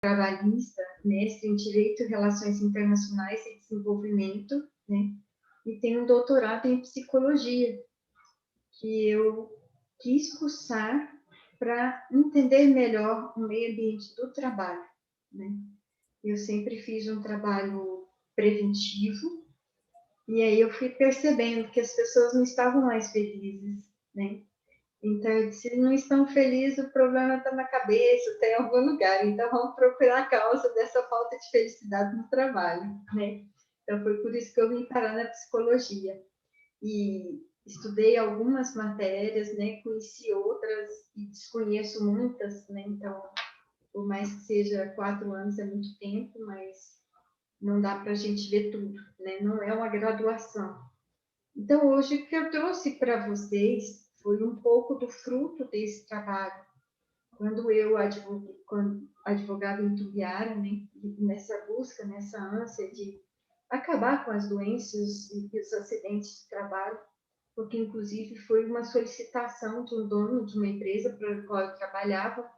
trabalhista, mestre em Direito, Relações Internacionais e Desenvolvimento, né? E tenho um doutorado em Psicologia, que eu quis cursar para entender melhor o meio ambiente do trabalho, né? Eu sempre fiz um trabalho preventivo, e aí eu fui percebendo que as pessoas não estavam mais felizes, né? Então, se não estão felizes, o problema está na cabeça, está em algum lugar. Então, vamos procurar a causa dessa falta de felicidade no trabalho, né? Então, foi por isso que eu vim parar na psicologia. E estudei algumas matérias, né? Conheci outras e desconheço muitas, né? Então, por mais que seja 4 anos, é muito tempo, mas não dá para a gente ver tudo, né? Não é uma graduação. Então, hoje, o que eu trouxe para vocês foi um pouco do fruto desse trabalho. Quando eu advogava em Tubiara, né, nessa busca, nessa ânsia de acabar com as doenças e os acidentes de trabalho, porque, inclusive, foi uma solicitação de um dono de uma empresa para a qual eu trabalhava,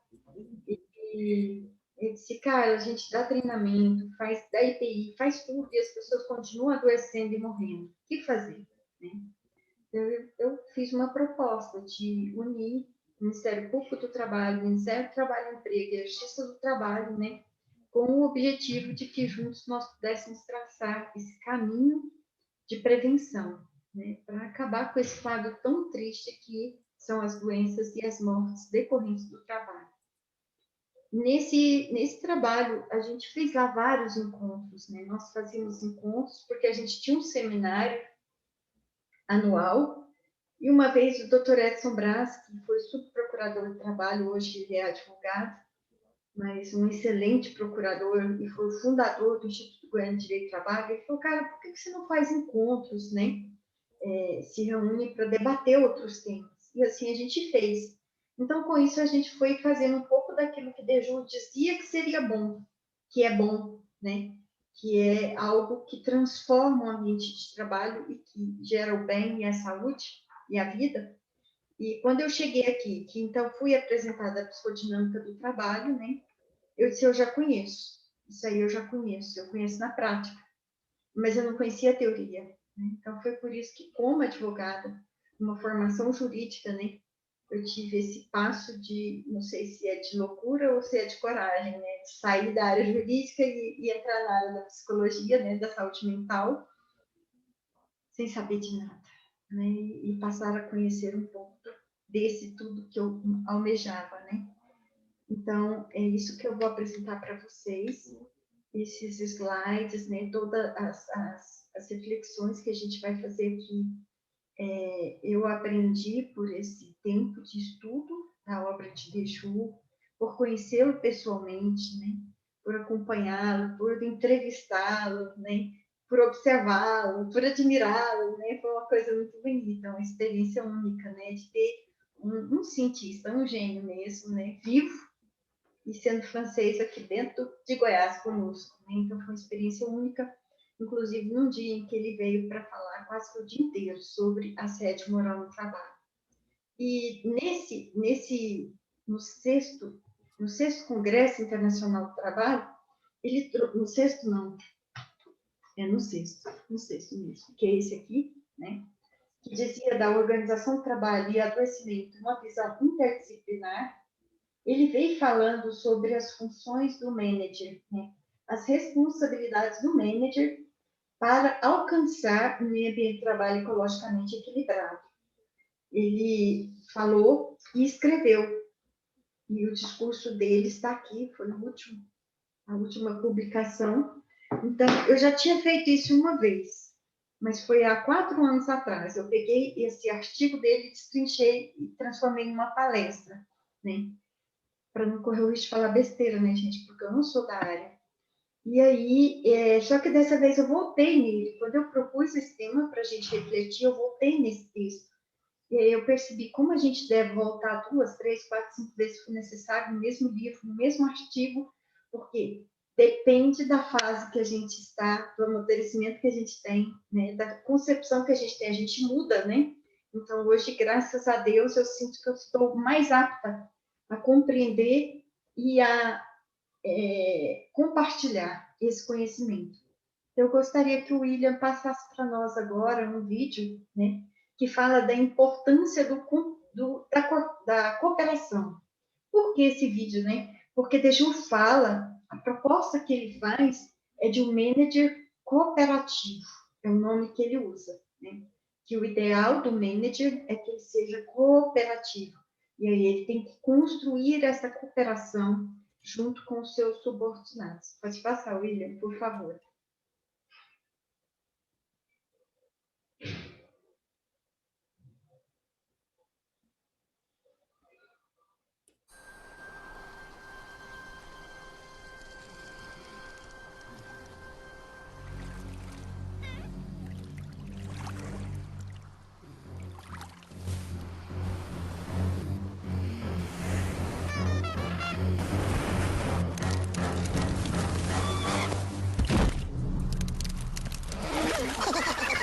e ele disse, cara, a gente dá treinamento, dá IPI, faz tudo, e as pessoas continuam adoecendo e morrendo. O que fazer? Né? Eu fiz uma proposta de unir o Ministério Público do Trabalho, o Ministério do Trabalho e Emprego e a Justiça do Trabalho, né, com o objetivo de que juntos nós pudéssemos traçar esse caminho de prevenção, né, para acabar com esse quadro tão triste que são as doenças e as mortes decorrentes do trabalho. Nesse trabalho, a gente fez lá vários encontros, né? Nós fazíamos encontros porque a gente tinha um seminário anual. E uma vez o doutor Edson Braz, que foi subprocurador de trabalho, hoje ele é advogado, mas um excelente procurador e foi o fundador do Instituto Goiano de Direito do Trabalho, ele falou, cara, por que você não faz encontros, né? Se reúne para debater outros temas. E assim a gente fez. Então, com isso, a gente foi fazendo um pouco daquilo que Deju dizia que seria bom, que é bom, né? Que é algo que transforma o ambiente de trabalho e que gera o bem e a saúde e a vida. E quando eu cheguei aqui, que então fui apresentada a psicodinâmica do trabalho, né? Eu disse, eu já conheço. Isso aí eu conheço na prática, mas eu não conhecia a teoria. Né? Então foi por isso que, como advogada, uma formação jurídica, né? Eu tive esse passo de, não sei se é de loucura ou se é de coragem, né? De sair da área jurídica e entrar na área da psicologia, né? Da saúde mental, sem saber de nada, né? E passar a conhecer um pouco desse tudo que eu almejava, né? Então, é isso que eu vou apresentar para vocês, esses slides, né? Todas as reflexões que a gente vai fazer aqui. Eu aprendi por esse tempo de estudo da obra de Deju, por conhecê-lo pessoalmente, né? Por acompanhá-lo, por entrevistá-lo, né? Por observá-lo, por admirá-lo, né? Foi uma coisa muito bonita, uma experiência única, né? De ter um cientista, um gênio mesmo, né? Vivo e sendo francês aqui dentro de Goiás conosco, né? Então foi uma experiência única, inclusive num dia em que ele veio para falar quase que o dia inteiro sobre assédio moral no trabalho. E no sexto Congresso Internacional do Trabalho, no sexto não, no sexto mesmo, que é esse aqui, né? Que dizia da organização do trabalho e adoecimento, uma visão interdisciplinar. Ele veio falando sobre as funções do manager, né? As responsabilidades do manager para alcançar um meio ambiente de trabalho ecologicamente equilibrado. Ele falou e escreveu, e o discurso dele está aqui, foi a última publicação. Então, eu já tinha feito isso uma vez, mas foi há 4 anos atrás. Eu peguei esse artigo dele, destrinchei e transformei em uma palestra, né? Para não correr o risco de falar besteira, né, gente? Porque eu não sou da área. E aí, só que dessa vez eu voltei nele. Quando eu propus esse tema para a gente refletir, eu voltei nesse texto. E aí eu percebi como a gente deve voltar 2, 3, 4, 5 vezes se for necessário, no mesmo livro, no mesmo artigo, porque depende da fase que a gente está, do amadurecimento que a gente tem, né, da concepção que a gente muda, né? Então, hoje, graças a Deus, eu sinto que eu estou mais apta a compreender e a compartilhar esse conhecimento. Eu gostaria que o William passasse para nós agora um vídeo, né, que fala da importância da cooperação. Por que esse vídeo, né? Porque Deju fala, a proposta que ele faz é de um manager cooperativo, é o nome que ele usa, né? Que o ideal do manager é que ele seja cooperativo. E aí ele tem que construir essa cooperação junto com os seus subordinados. Pode passar, William, por favor.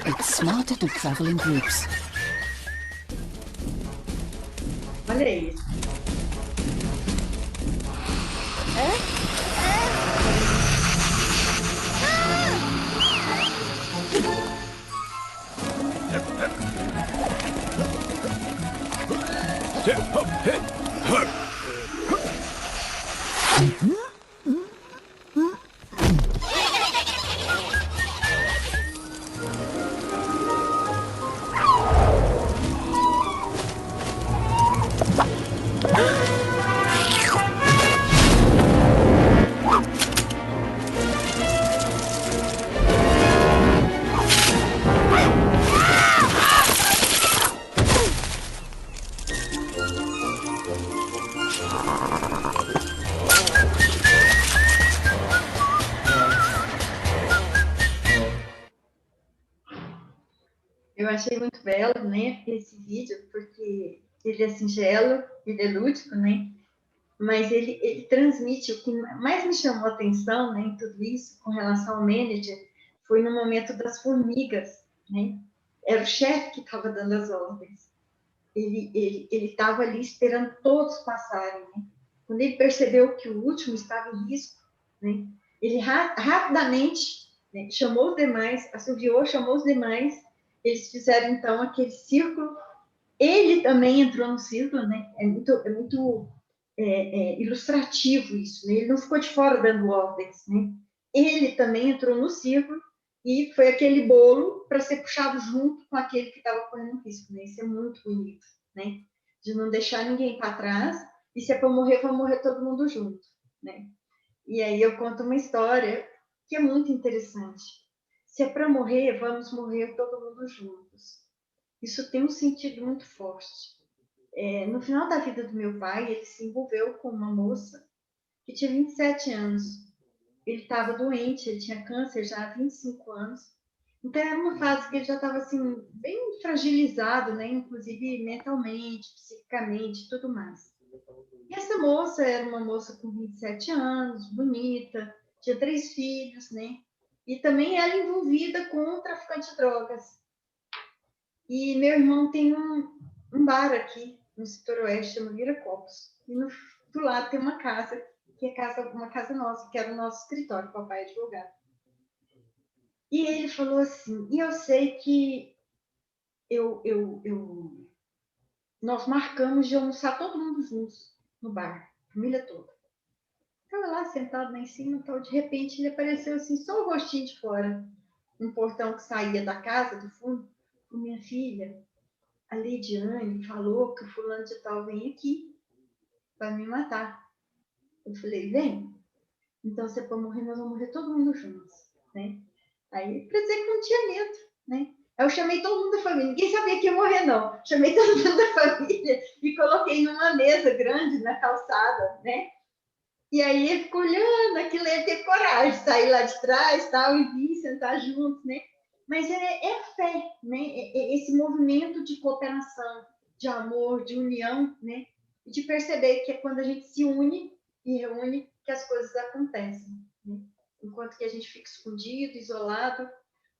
It's smarter to travel in groups. Olha isso. Eu achei muito belo, né, esse vídeo, porque ele é singelo, ele é lúdico, né, mas ele transmite o que mais me chamou a atenção, né, em tudo isso, com relação ao manager, foi no momento das formigas, né, era o chefe que estava dando as ordens, ele estava ali esperando todos passarem, né, quando ele percebeu que o último estava em risco, né, ele rapidamente, né, chamou os demais, assoviou, chamou os demais, eles fizeram então aquele círculo, ele também entrou no círculo, né? É muito ilustrativo isso, né? Ele não ficou de fora dando ordens, né? Ele também entrou no círculo e foi aquele bolo para ser puxado junto com aquele que estava correndo risco, né? Isso é muito bonito, né? De não deixar ninguém para trás e se é para morrer, vai morrer todo mundo junto, né? E aí eu conto uma história que é muito interessante. Se é para morrer, vamos morrer todo mundo juntos. Isso tem um sentido muito forte. No final da vida do meu pai, ele se envolveu com uma moça que tinha 27 anos. Ele estava doente, ele tinha câncer já há 25 anos. Então era uma fase que ele já estava assim, bem fragilizado, né? Inclusive mentalmente, psiquicamente, tudo mais. E essa moça era uma moça com 27 anos, bonita, tinha 3 filhos, né? E também era envolvida com um traficante de drogas. E meu irmão tem um bar aqui no setor oeste, chama Viracopos. E do lado tem uma casa, que é uma casa nossa, que era o nosso escritório, papai é advogado. E ele falou assim, e eu sei que nós marcamos de almoçar todo mundo juntos no bar, família toda. Estava lá sentado lá em cima, tal, de repente ele apareceu assim, só o rostinho de fora, um portão que saía da casa, do fundo, com minha filha. A Lidiane falou que o fulano de tal vem aqui para me matar. Eu falei, vem. Então, se é para morrer, nós vamos morrer todo mundo juntos, né? Aí, para dizer que não tinha medo, né? Aí eu chamei todo mundo da família. Ninguém sabia que ia morrer, não. Chamei todo mundo da família e coloquei numa mesa grande na calçada, né? E aí ele ficou olhando aquilo, ele teve coragem de sair lá de trás, tal, e vir sentar juntos, né? Mas é fé, né? Esse movimento de cooperação, de amor, de união, né? E de perceber que é quando a gente se une e reúne que as coisas acontecem, né? Enquanto que a gente fica escondido, isolado,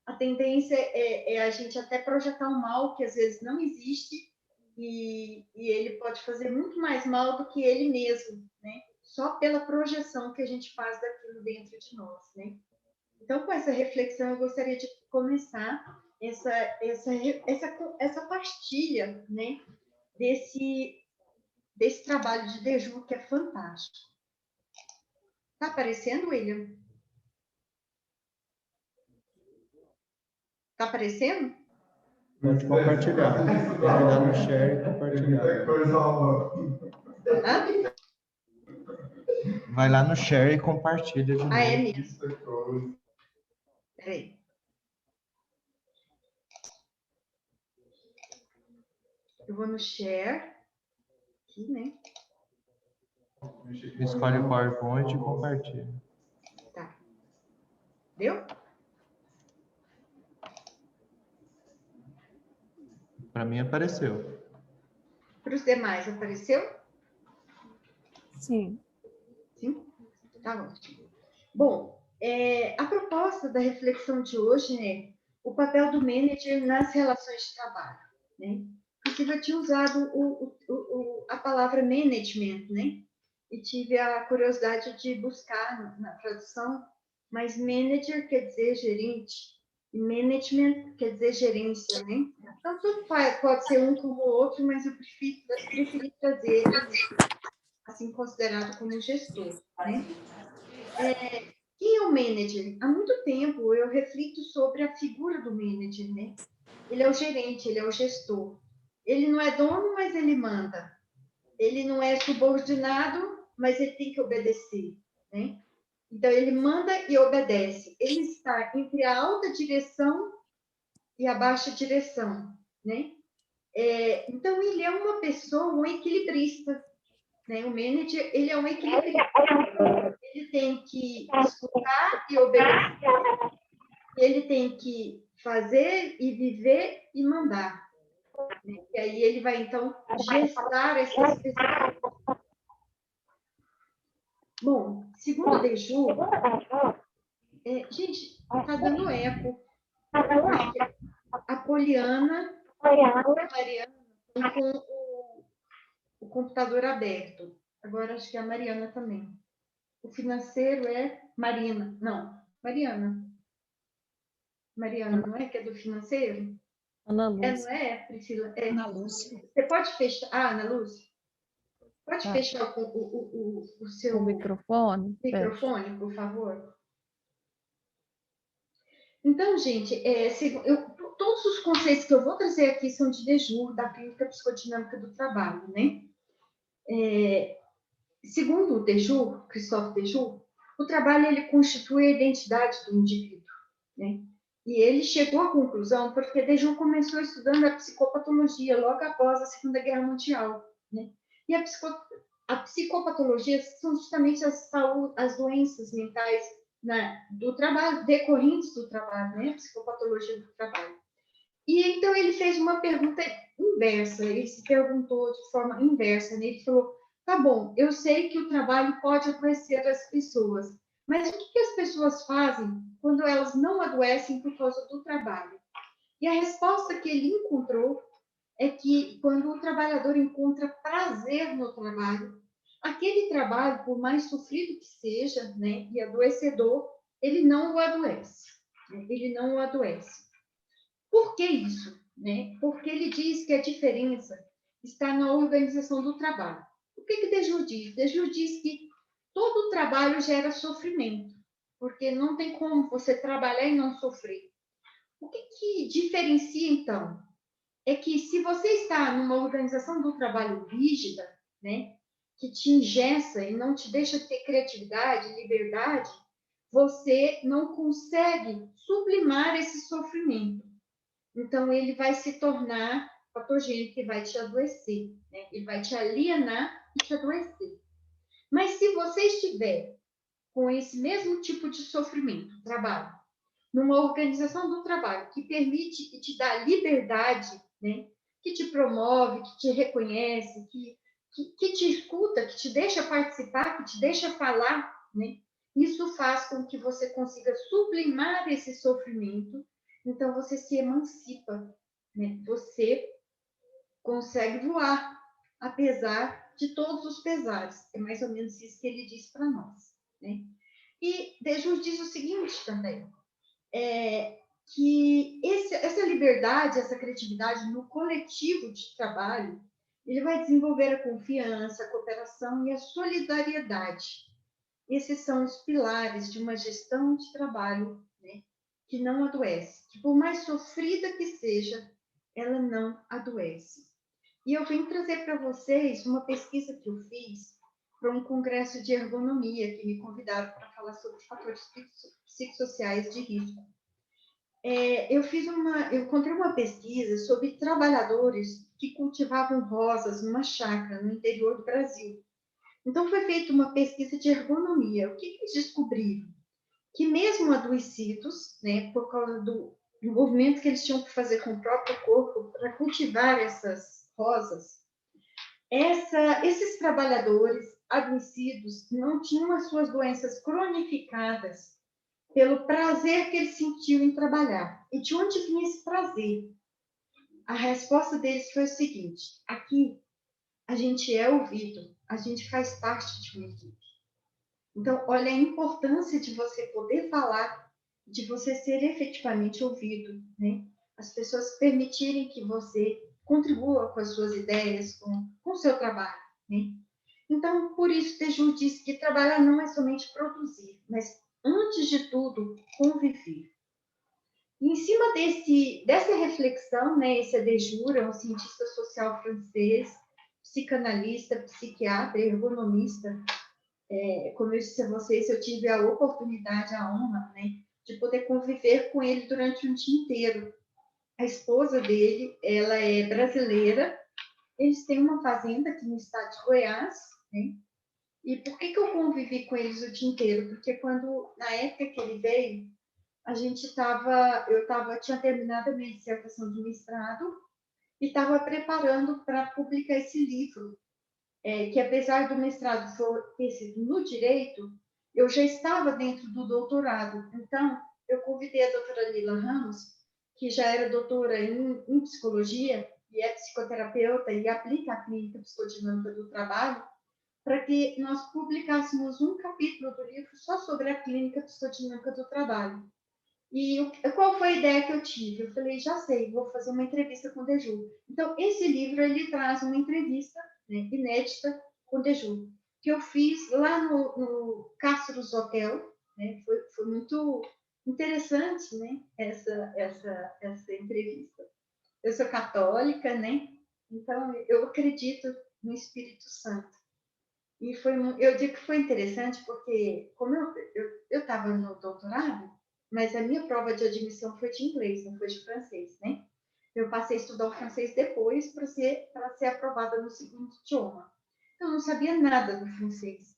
a tendência é a gente até projetar um mal que às vezes não existe e ele pode fazer muito mais mal do que ele mesmo, né? só pela projeção que a gente faz daquilo dentro de nós, né? Então, com essa reflexão, eu gostaria de começar essa partilha, né, desse trabalho de Deju, que é fantástico. Tá aparecendo, William? Tá aparecendo? Pode compartilhar. Vai lá no share e compartilhar. Hã? Vai lá no share e compartilha de novo. Ah, é mesmo. Peraí. Eu vou no share. Aqui, né? Escolhe o PowerPoint e compartilha. Tá. Deu? Para mim apareceu. Para os demais, apareceu? Sim. Sim? Tá ótimo. Bom, a proposta da reflexão de hoje é o papel do manager nas relações de trabalho, né? Inclusive, eu tinha usado a palavra management, né? E tive a curiosidade de buscar na tradução, mas manager quer dizer gerente, e management quer dizer gerência, né? Então, tudo pode ser um como o outro, mas eu preferi trazer assim, considerado como gestor, né? Quem é o manager? Há muito tempo eu reflito sobre a figura do manager, né? Ele é o gerente, ele é o gestor. Ele não é dono, mas ele manda. Ele não é subordinado, mas ele tem que obedecer, né? Então, ele manda e obedece. Ele está entre a alta direção e a baixa direção, né? Então, ele é uma pessoa, um equilibrista, né? O manager, ele é um equilibrista. Ele tem que escutar e obedecer. Ele tem que fazer e viver e mandar. E aí ele vai, então, gestar essas pessoas. Bom, segundo Deju, gente, está dando eco. A Poliana e a Mariana estão com o computador aberto. Agora acho que a Mariana também. O financeiro é Marina. Não, Mariana. Mariana, não é que é do financeiro? Ana Não Lúcia. é, Priscila? É. Ana Lúcia. Você pode fechar. Ah, Ana Lúcia? Pode Tá. fechar o seu O microfone? microfone, por favor? Então, gente, todos os conceitos que eu vou trazer aqui são de Deju, da clínica psicodinâmica do trabalho, né? Segundo o Deju, Christophe Deju, o trabalho ele constitui a identidade do indivíduo, né? E ele chegou à conclusão porque Deju começou estudando a psicopatologia logo após a Segunda Guerra Mundial, né? E a psicopatologia são justamente as doenças mentais do trabalho, decorrentes do trabalho, né? A psicopatologia do trabalho. E então ele fez uma pergunta inversa, ele se perguntou de forma inversa, né? Ele falou, tá bom, eu sei que o trabalho pode adoecer as pessoas, mas o que as pessoas fazem quando elas não adoecem por causa do trabalho? E a resposta que ele encontrou é que quando o trabalhador encontra prazer no trabalho, aquele trabalho, por mais sofrido que seja, né, e adoecedor, ele não o adoece. Ele não o adoece. Por que isso? Né? Porque ele diz que a diferença está na organização do trabalho. O que Deju diz? Deju diz que todo trabalho gera sofrimento, porque não tem como você trabalhar e não sofrer. O que diferencia, então? É que se você está numa organização do trabalho rígida, né, que te engessa e não te deixa ter criatividade, liberdade, você não consegue sublimar esse sofrimento. Então, ele vai se tornar patogênico, vai te adoecer, né? Ele vai te alienar e te adoecer. Mas se você estiver com esse mesmo tipo de sofrimento, trabalho, numa organização do trabalho que permite e te dá liberdade, né? Que te promove, que te reconhece, que te escuta, que te deixa participar, que te deixa falar, né? Isso faz com que você consiga sublimar esse sofrimento. Então, você se emancipa, né? Você consegue voar, apesar de todos os pesares. É mais ou menos isso que ele diz para nós, né? E Deju diz o seguinte também, que essa liberdade, essa criatividade no coletivo de trabalho, ele vai desenvolver a confiança, a cooperação e a solidariedade. Esses são os pilares de uma gestão de trabalho, né, que não adoece, que por mais sofrida que seja, ela não adoece. E eu vim trazer para vocês uma pesquisa que eu fiz para um congresso de ergonomia, que me convidaram para falar sobre fatores psicossociais de risco. Eu encontrei uma pesquisa sobre trabalhadores que cultivavam rosas numa chácara no interior do Brasil. Então, foi feita uma pesquisa de ergonomia. O que eles descobriram? Que mesmo adoecidos, né, por causa do movimento que eles tinham que fazer com o próprio corpo para cultivar essas rosas, esses trabalhadores adoecidos não tinham as suas doenças cronificadas pelo prazer que eles sentiam em trabalhar. E de onde vinha esse prazer? A resposta deles foi o seguinte: aqui a gente é ouvido, a gente faz parte de uma equipe. Então, olha a importância de você poder falar, de você ser efetivamente ouvido, né? As pessoas permitirem que você contribua com as suas ideias, com o seu trabalho, né? Então, por isso, Teju diz que trabalhar não é somente produzir, mas, antes de tudo, conviver. E em cima dessa reflexão, né, esse Adejura, um cientista social francês, psicanalista, psiquiatra, ergonomista, como eu disse a vocês, eu tive a oportunidade, a honra, né, de poder conviver com ele durante um dia inteiro. A esposa dele, ela é brasileira, eles têm uma fazenda aqui no estado de Goiás, né? E por que eu convivi com eles o dia inteiro? Porque na época que ele veio, tinha terminado a minha dissertação de mestrado e estava preparando para publicar esse livro, que apesar do mestrado ter sido no direito, eu já estava dentro do doutorado. Então, eu convidei a doutora Lila Ramos, que já era doutora em psicologia e é psicoterapeuta e aplica a clínica psicodinâmica do trabalho, para que nós publicássemos um capítulo do livro só sobre a clínica psicodinâmica do trabalho. E qual foi a ideia que eu tive? Eu falei, já sei, vou fazer uma entrevista com o Deju. Então, esse livro, ele traz uma entrevista, né, inédita com o Deju, que eu fiz lá no Castros Hotel, né? Foi muito interessante, né, essa entrevista. Eu sou católica, né? Então, eu acredito no Espírito Santo. E eu digo que foi interessante porque, como eu estava no doutorado, mas a minha prova de admissão foi de inglês, não foi de francês, né? Eu passei a estudar o francês depois para ser aprovada no segundo idioma. Então, eu não sabia nada do francês.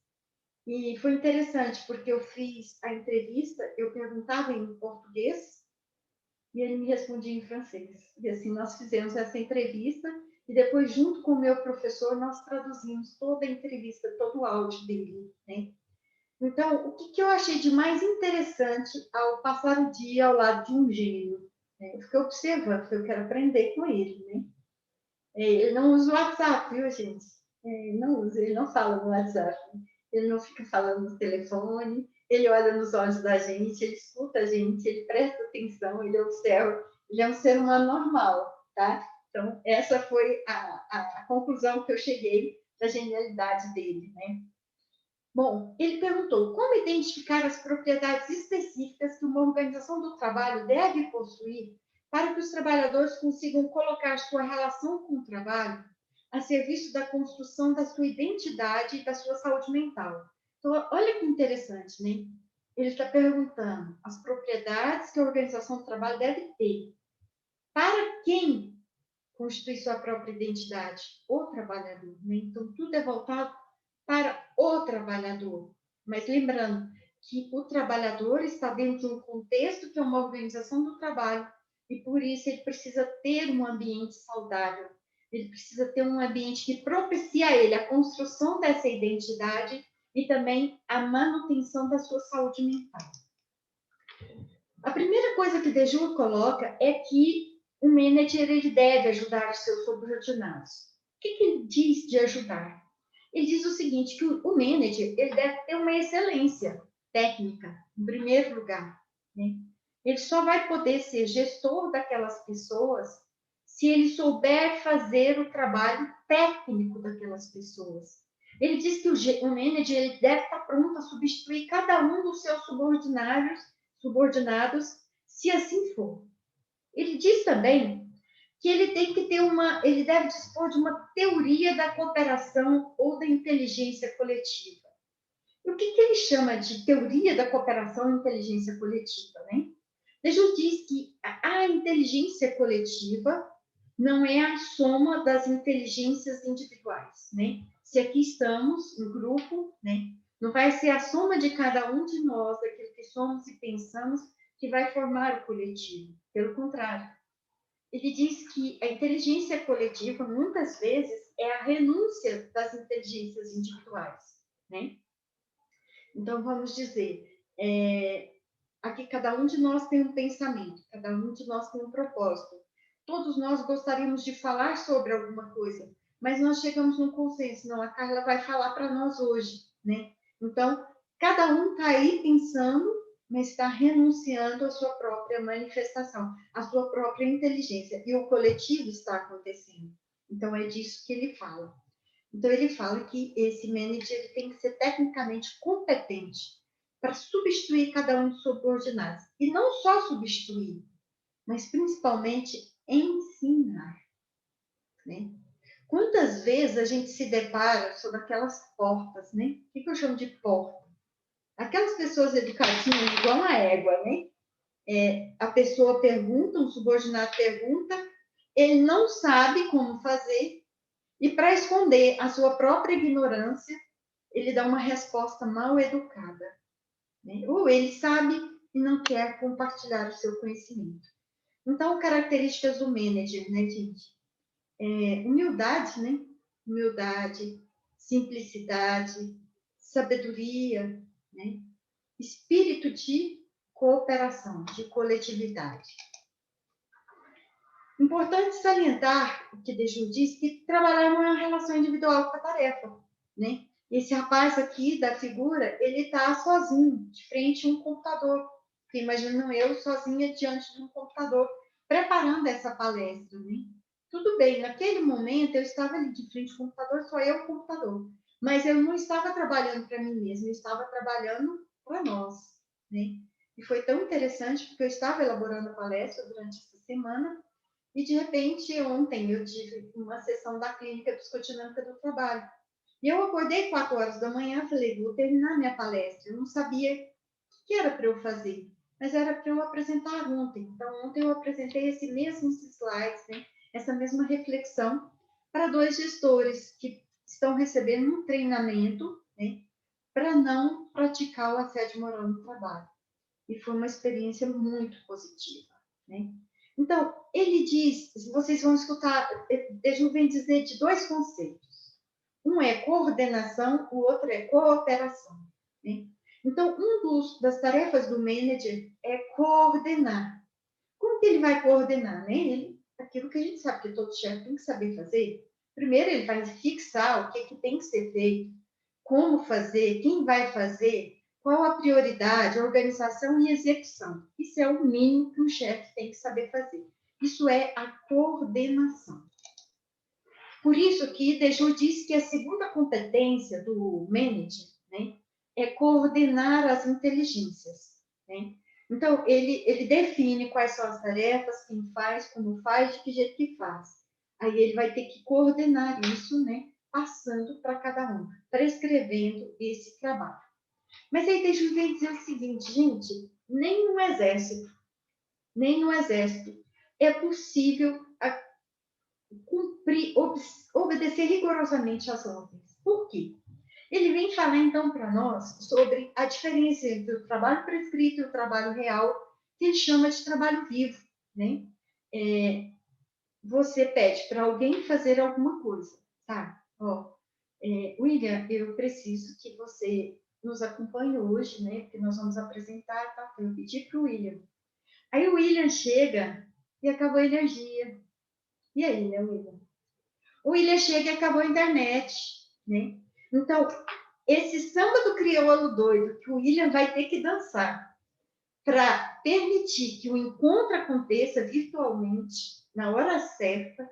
E foi interessante, porque eu fiz a entrevista, eu perguntava em português e ele me respondia em francês. E assim, nós fizemos essa entrevista e depois, junto com o meu professor, nós traduzimos toda a entrevista, todo o áudio dele, né? Então, o que eu achei de mais interessante ao passar o dia ao lado de um gênio? Né? Eu fiquei observando, porque eu quero aprender com ele, né? Ele não usa o WhatsApp, viu, gente? Ele não fala no WhatsApp. Ele não fica falando no telefone, ele olha nos olhos da gente, ele escuta a gente, ele presta atenção, ele observa. Ele é um ser humano normal, tá? Então, essa foi a conclusão que eu cheguei da genialidade dele, né? Bom, ele perguntou como identificar as propriedades específicas que uma organização do trabalho deve possuir para que os trabalhadores consigam colocar sua relação com o trabalho a serviço da construção da sua identidade e da sua saúde mental. Então, olha que interessante, né? Ele está perguntando as propriedades que a organização do trabalho deve ter. Para quem constitui sua própria identidade? O trabalhador, né? Então, tudo é voltado para o trabalhador. Mas lembrando que o trabalhador está dentro de um contexto que é uma organização do trabalho e por isso ele precisa ter um ambiente saudável. Ele precisa ter um ambiente que propicia a ele a construção dessa identidade e também a manutenção da sua saúde mental. A primeira coisa que Deju coloca é que o manager ele deve ajudar os seus subordinados. O que ele diz de ajudar? Ele diz o seguinte, que o manager ele deve ter uma excelência técnica, em primeiro lugar, né? Ele só vai poder ser gestor daquelas pessoas se ele souber fazer o trabalho técnico daquelas pessoas. Ele diz que o manager ele deve estar pronto a substituir cada um dos seus subordinados, se assim for. Ele diz também que ele tem que ter ele deve dispor de uma teoria da cooperação ou da inteligência coletiva. E o que ele chama de teoria da cooperação e inteligência coletiva, né? Dejoux diz que a inteligência coletiva não é a soma das inteligências individuais, né? Se aqui estamos em grupo, né? Não vai ser a soma de cada um de nós, daquilo que somos e pensamos, que vai formar o coletivo. Pelo contrário, ele diz que a inteligência coletiva, muitas vezes, é a renúncia das inteligências individuais, né? Então, vamos dizer, aqui cada um de nós tem um pensamento, cada um de nós tem um propósito. Todos nós gostaríamos de falar sobre alguma coisa, mas nós chegamos num consenso, não, a Carla vai falar para nós hoje, né? Então, cada um está aí pensando, mas está renunciando à sua própria manifestação, à sua própria inteligência, e o coletivo está acontecendo. Então, é disso que ele fala. Então, ele fala que esse manager ele tem que ser tecnicamente competente para substituir cada um dos subordinados. E não só substituir, mas principalmente ensinar, né? Quantas vezes a gente se depara sobre aquelas portas, né? O que eu chamo de porta? Aquelas pessoas educadinhas, igual a égua, né? A pessoa pergunta, um subordinado pergunta, ele não sabe como fazer, e para esconder a sua própria ignorância, ele dá uma resposta mal educada, né? Ou ele sabe e não quer compartilhar o seu conhecimento. Então, características do manager, né, gente? Humildade, né? Humildade, simplicidade, sabedoria, né? Espírito de cooperação, de coletividade. Importante salientar o que Dejoux diz, que trabalhar não é uma relação individual com a tarefa, né? Esse rapaz aqui da figura, ele está sozinho, de frente a um computador. Imagina eu sozinha diante de um computador, preparando essa palestra, né? Tudo bem, naquele momento eu estava ali de frente ao computador, só eu o computador. Mas eu não estava trabalhando para mim mesma, eu estava trabalhando para nós, né? E foi tão interessante, porque eu estava elaborando a palestra durante essa semana, e, de repente, ontem eu tive uma sessão da clínica psicodinâmica do trabalho. E eu acordei 4 horas da manhã, falei, vou terminar minha palestra. Eu não sabia o que era para eu fazer, mas era para eu apresentar ontem. Então, ontem eu apresentei esse mesmo slides, né? Essa mesma reflexão para 2 gestores que estão recebendo um treinamento, né? Para não praticar o assédio moral no trabalho. E foi uma experiência muito positiva, né? Então, ele diz, vocês vão escutar, Dejoux vem dizer de 2 conceitos. Um é coordenação, o outro é cooperação, né? Então, das tarefas do manager é coordenar. Como que ele vai coordenar, né? Aquilo que a gente sabe que todo chefe tem que saber fazer. Primeiro, ele vai fixar o que tem que ser feito, como fazer, quem vai fazer, qual a prioridade, a organização e execução. Isso é o mínimo que um chefe tem que saber fazer. Isso é a coordenação. Por isso que Dejoux diz que a segunda competência do manager, né, é coordenar as inteligências, né? Então, ele define quais são as tarefas, quem faz, como faz, de que jeito que faz. Aí ele vai ter que coordenar isso, né, passando para cada um, prescrevendo esse trabalho. Mas aí Dejoux vem dizer o seguinte, gente, nem no exército é possível cumprir, obedecer rigorosamente às ordens. Por quê? Ele vem falar, então, para nós sobre a diferença entre o trabalho prescrito e o trabalho real, que ele chama de trabalho vivo, né? Você pede para alguém fazer alguma coisa, tá? William, eu preciso que você nos acompanhe hoje, né? Porque nós vamos apresentar, tá? Eu pedi para o William. Aí o William chega e acabou a energia. E aí, né, William? O William chega e acabou a internet, né? Então, esse samba do crioulo doido que o William vai ter que dançar para permitir que o encontro aconteça virtualmente, na hora certa,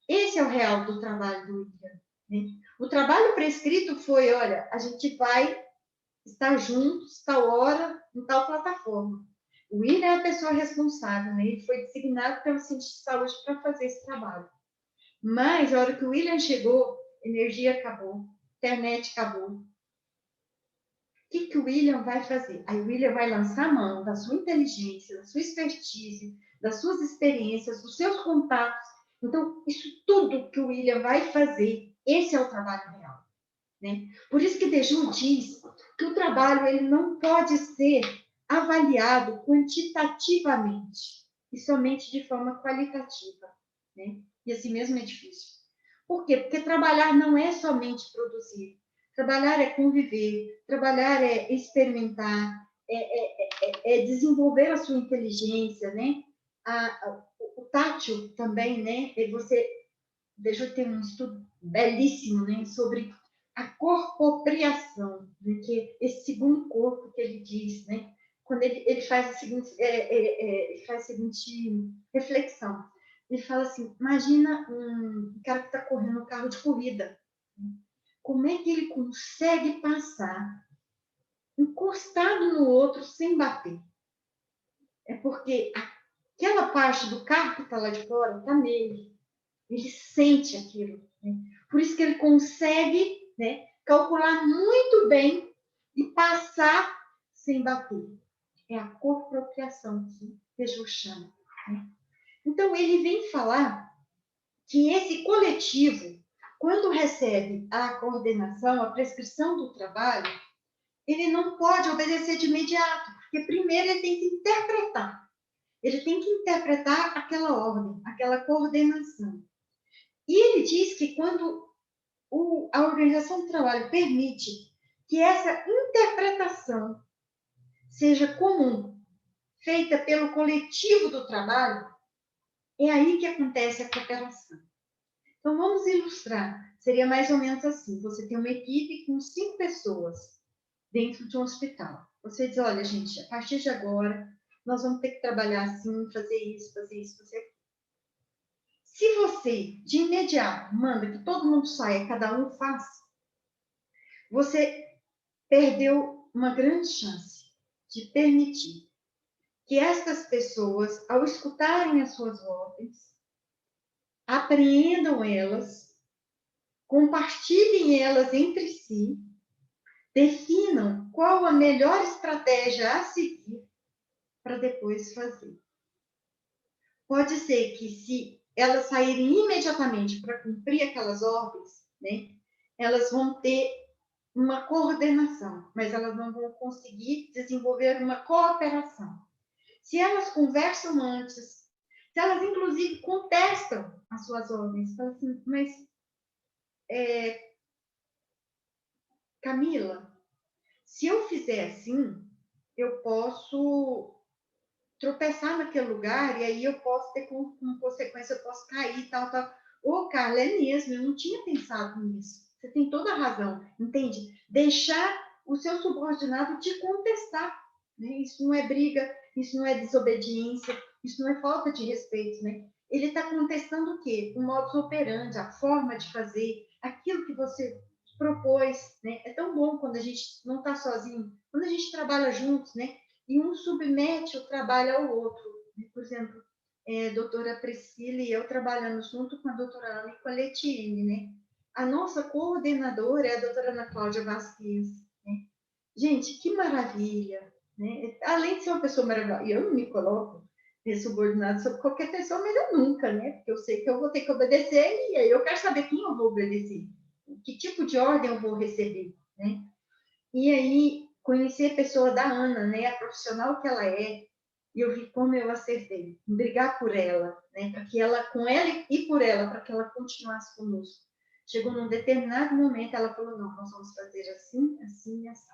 esse é o real do trabalho do William. Né? O trabalho prescrito foi, olha, a gente vai estar juntos, tal hora, em tal plataforma. O William é a pessoa responsável, né? Ele foi designado pelo Centro de Saúde para fazer esse trabalho. Mas, a hora que o William chegou, energia acabou, internet acabou. O que o William vai fazer? Aí o William vai lançar a mão da sua inteligência, da sua expertise, das suas experiências, dos seus contatos. Então, isso tudo que o William vai fazer, esse é o trabalho real. Né? Por isso que Dejoux diz que o trabalho ele não pode ser avaliado quantitativamente, e somente de forma qualitativa. Né? E assim mesmo é difícil. Por quê? Porque trabalhar não é somente produzir. Trabalhar é conviver, trabalhar é experimentar, é desenvolver a sua inteligência, né? O tátil também, né? Dejoux tem um estudo belíssimo, né? Sobre a corpopriação, né? Que é esse segundo corpo que ele diz, né? Quando ele faz ele faz a seguinte reflexão. Ele fala assim, imagina um cara que está correndo um carro de corrida. Como é que ele consegue passar encostado no outro sem bater? É porque aquela parte do carro que está lá de fora está nele. Ele sente aquilo. Né? Por isso que ele consegue, né, calcular muito bem e passar sem bater. É a corporação que Dejoux chama. Né? Então, ele vem falar que esse coletivo, quando recebe a coordenação, a prescrição do trabalho, ele não pode obedecer de imediato, porque primeiro ele tem que interpretar. Ele tem que interpretar aquela ordem, aquela coordenação. E ele diz que quando a organização do trabalho permite que essa interpretação seja comum, feita pelo coletivo do trabalho, é aí que acontece a cooperação. Então, vamos ilustrar. Seria mais ou menos assim: você tem uma equipe com 5 pessoas dentro de um hospital. Você diz, olha, gente, a partir de agora, nós vamos ter que trabalhar assim, fazer isso, fazer isso, fazer aquilo. Se você, de imediato, manda que todo mundo saia, cada um faça, você perdeu uma grande chance de permitir que estas pessoas, ao escutarem as suas ordens, apreendam elas, compartilhem elas entre si, definam qual a melhor estratégia a seguir para depois fazer. Pode ser que, se elas saírem imediatamente para cumprir aquelas ordens, né, elas vão ter uma coordenação, mas elas não vão conseguir desenvolver uma cooperação. Se elas conversam antes, se elas, inclusive, contestam as suas ordens, falam assim, mas, Camila, se eu fizer assim, eu posso tropeçar naquele lugar e aí eu posso ter como consequência, eu posso cair, tal, tal. Ô, Carla, é mesmo, eu não tinha pensado nisso. Você tem toda a razão, entende? Deixar o seu subordinado te contestar. Né? Isso não é briga, isso não é desobediência, isso não é falta de respeito. Né? Ele está contestando o quê? O modus operandi, a forma de fazer, aquilo que você propôs. Né? É tão bom quando a gente não está sozinho, quando a gente trabalha juntos, né? E um submete o trabalho ao outro. Por exemplo, a doutora Priscila e eu trabalhando junto com a doutora Ana e com a Letiene, né? A nossa coordenadora é a doutora Ana Cláudia Vasquez. Né? Gente, que maravilha! Né? Além de ser uma pessoa maravilhosa, eu não me coloco subordinada sobre qualquer pessoa, melhor nunca, né? Porque eu sei que eu vou ter que obedecer e aí eu quero saber quem eu vou obedecer, que tipo de ordem eu vou receber, né? E aí, conhecer a pessoa da Ana, né? A profissional que ela é, e eu vi como eu acertei em brigar por ela, né? Para que ela, com ela e por ela, para que ela continuasse conosco. Chegou num determinado momento, ela falou, não, nós vamos fazer assim, assim e assim.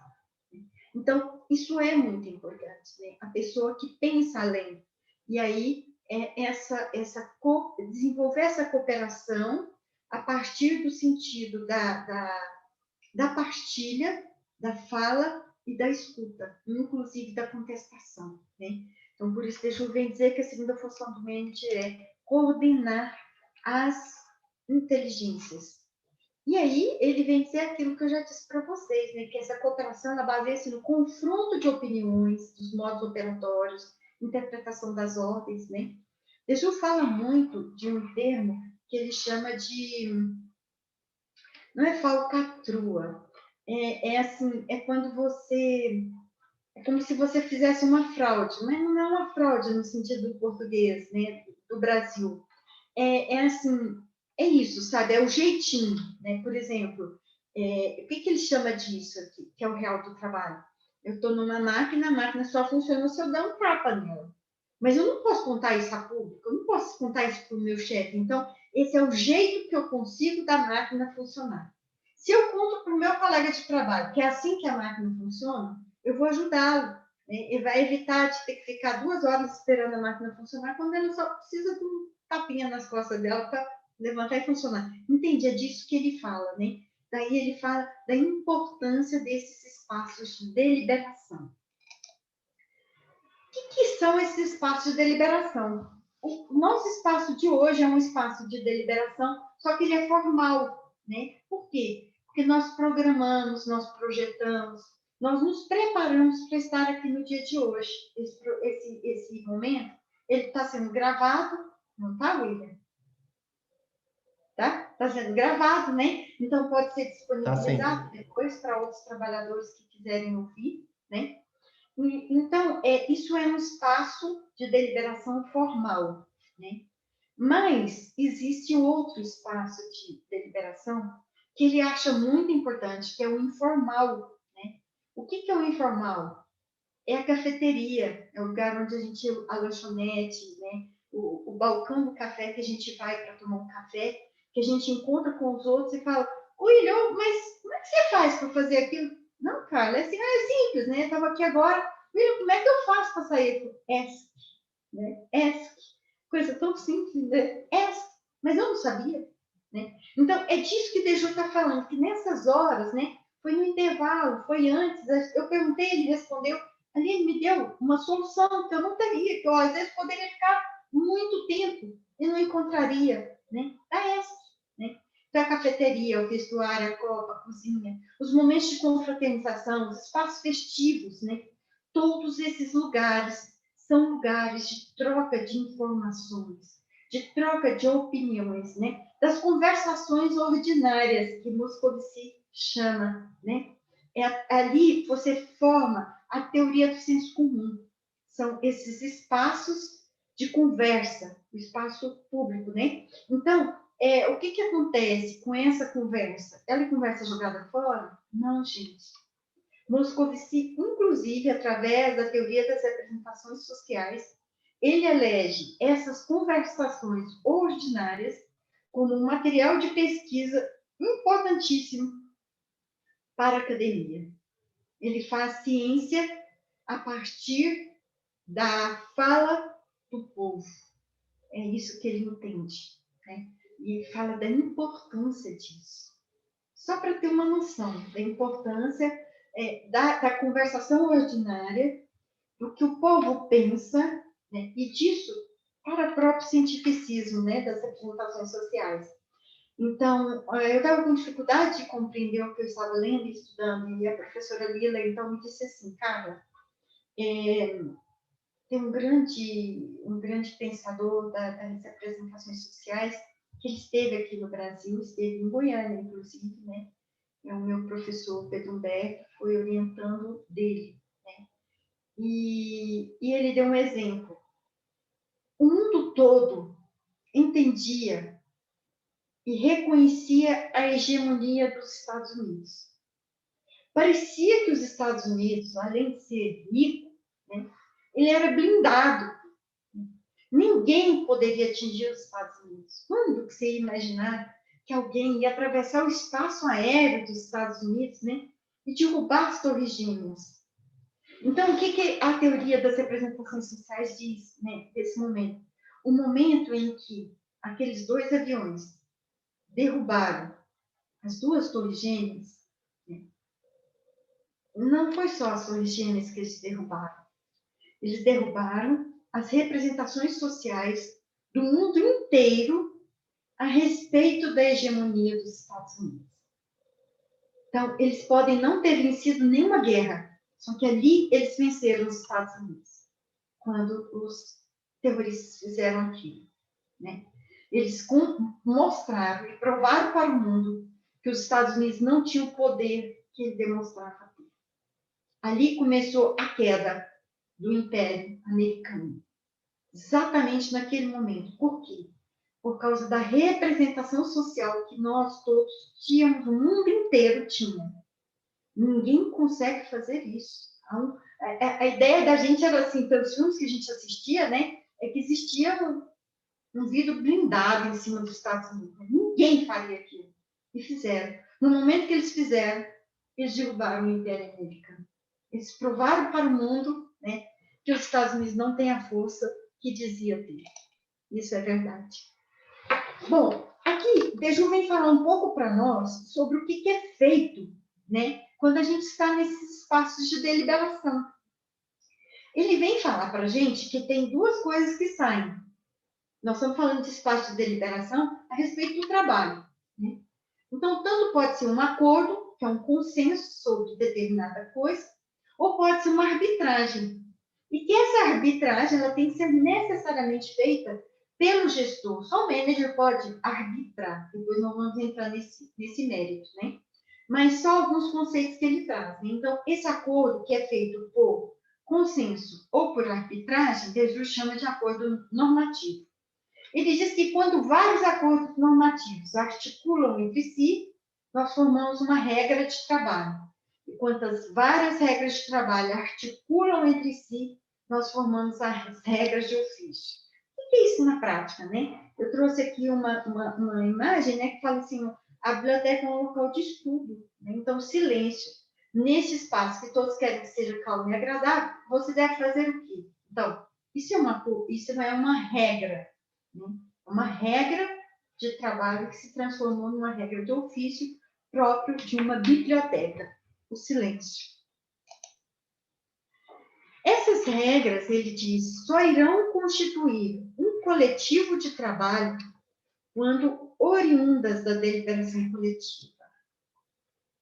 Então, isso é muito importante, né? A pessoa que pensa além. E aí, desenvolver essa cooperação a partir do sentido da partilha, da fala e da escuta, inclusive da contestação, né? Então, por isso, Deju vem dizer que a segunda função do manager é coordenar as inteligências. E aí, ele vem dizer aquilo que eu já disse para vocês, né? Que essa cooperação, ela baseia-se no confronto de opiniões, dos modos operatórios, interpretação das ordens, né? Deju fala muito de um termo que ele chama de... Não é falcatrua. Assim, é quando você... É como se você fizesse uma fraude, mas não é uma fraude no sentido do português, né? Do Brasil. Assim, é isso, sabe? É o jeitinho, né? Por exemplo, o que ele chama disso aqui, que é o real do trabalho? Eu estou numa máquina, a máquina só funciona se eu der um tapa nela. Mas eu não posso contar isso a público, eu não posso contar isso para o meu chefe. Então, esse é o jeito que eu consigo da máquina funcionar. Se eu conto para o meu colega de trabalho que é assim que a máquina funciona, eu vou ajudá-lo, né? E vai evitar de ter que ficar 2 horas esperando a máquina funcionar, quando ele só precisa de um tapinha nas costas dela para levantar e funcionar. Entende? É disso que ele fala, né? Daí ele fala da importância desses espaços de deliberação. O que são esses espaços de deliberação? O nosso espaço de hoje é um espaço de deliberação, só que ele é formal, né? Por quê? Porque nós programamos, nós projetamos, nós nos preparamos para estar aqui no dia de hoje. Esse momento, ele está sendo gravado, não está, William? Tá? Está sendo gravado, né? Então pode ser disponibilizado depois para outros trabalhadores que quiserem ouvir, né? Então, isso é um espaço de deliberação formal, né? Mas existe outro espaço de deliberação que ele acha muito importante, que é o informal, né? O que é o informal? É a cafeteria, é o lugar onde a lanchonete, né? O balcão do café que a gente vai para tomar um café, que a gente encontra com os outros e fala, William, mas como é que você faz para fazer aquilo? Não, Carla, é simples, né? Eu estava aqui agora, William, como é que eu faço para sair? ESC, né? ESC, coisa tão simples, né? ESC, mas eu não sabia, né? Então, é disso que o Deju está falando, que nessas horas, né? Foi no intervalo, foi antes, eu perguntei, ele respondeu, ali ele me deu uma solução que eu não teria, que eu às vezes poderia ficar muito tempo e não encontraria, né? Da ESC, né? Então, a cafeteria, o vestuário, a copa, a cozinha, os momentos de confraternização, os espaços festivos, né? Todos esses lugares são lugares de troca de informações, de troca de opiniões, né? Das conversações ordinárias que Moscovici chama, né? Ali você forma a teoria do senso comum. São esses espaços de conversa, o espaço público, né? Então, o que acontece com essa conversa? Ela é conversa jogada fora? Não, gente. Moscovici, inclusive, através da teoria das representações sociais, ele elege essas conversações ordinárias como um material de pesquisa importantíssimo para a academia. Ele faz ciência a partir da fala do povo. É isso que ele entende, né? E ele fala da importância disso. Só para ter uma noção da importância da conversação ordinária, do que o povo pensa, né? E disso para o próprio cientificismo, né? Das representações sociais. Então, eu estava com dificuldade de compreender o que eu estava lendo e estudando, e a professora Lila, então, me disse assim, Carla, tem um grande pensador das representações sociais, que ele esteve aqui no Brasil, esteve em Goiânia, inclusive, né? É o meu professor Pedro Humberto, foi orientando dele, né? E ele deu um exemplo. O mundo todo entendia e reconhecia a hegemonia dos Estados Unidos. Parecia que os Estados Unidos, além de ser rico, né, ele era blindado. Ninguém poderia atingir os Estados Unidos. Quando que você ia imaginar que alguém ia atravessar o espaço aéreo dos Estados Unidos, né, e derrubar as torres gêmeas? Então, o que a teoria das representações sociais diz, né, desse momento? O momento em que aqueles 2 aviões derrubaram as 2 torres gêmeas, né, não foi só as Torres Gêmeas que eles derrubaram. Eles derrubaram as representações sociais do mundo inteiro a respeito da hegemonia dos Estados Unidos. Então, eles podem não ter vencido nenhuma guerra, só que ali eles venceram os Estados Unidos, quando os terroristas fizeram aquilo, né? Eles mostraram e provaram para o mundo que os Estados Unidos não tinham o poder que ele demonstrava ter. Ali começou a queda do Império Americano. Exatamente naquele momento. Por quê? Por causa da representação social que nós todos tínhamos, o mundo inteiro tinha. Ninguém consegue fazer isso. A ideia da gente era assim, pelos filmes que a gente assistia, né? É que existia um vidro blindado em cima dos Estados Unidos. Ninguém faria aquilo. E fizeram. No momento que eles fizeram, eles derrubaram o Império Americano. Eles provaram para o mundo, né, que os Estados Unidos não têm a força que dizia ter. Isso é verdade. Bom, aqui, Deju vem falar um pouco para nós sobre o que é feito, né, quando a gente está nesses espaços de deliberação. Ele vem falar para a gente que tem duas coisas que saem. Nós estamos falando de espaço de deliberação a respeito do trabalho, né? Então, tanto pode ser um acordo, que é um consenso sobre determinada coisa, ou pode ser uma arbitragem. E que essa arbitragem ela tem que ser necessariamente feita pelo gestor. Só o manager pode arbitrar. Depois nós vamos entrar nesse mérito, né? Mas só alguns conceitos que ele traz. Então, esse acordo que é feito por consenso ou por arbitragem, Jesus chama de acordo normativo. Ele diz que quando vários acordos normativos articulam entre si, nós formamos uma regra de trabalho. E quando as várias regras de trabalho articulam entre si, nós formamos as regras de ofício. O que é isso na prática, né? Eu trouxe aqui uma imagem, né, que fala assim, a biblioteca é um local de estudo, né? Então, silêncio. Nesse espaço que todos querem que seja calmo e agradável, você deve fazer o quê? Então, isso não é uma regra, né? Uma regra de trabalho que se transformou numa regra de ofício próprio de uma biblioteca, o silêncio. Essas regras, ele diz, só irão constituir um coletivo de trabalho quando oriundas da deliberação coletiva.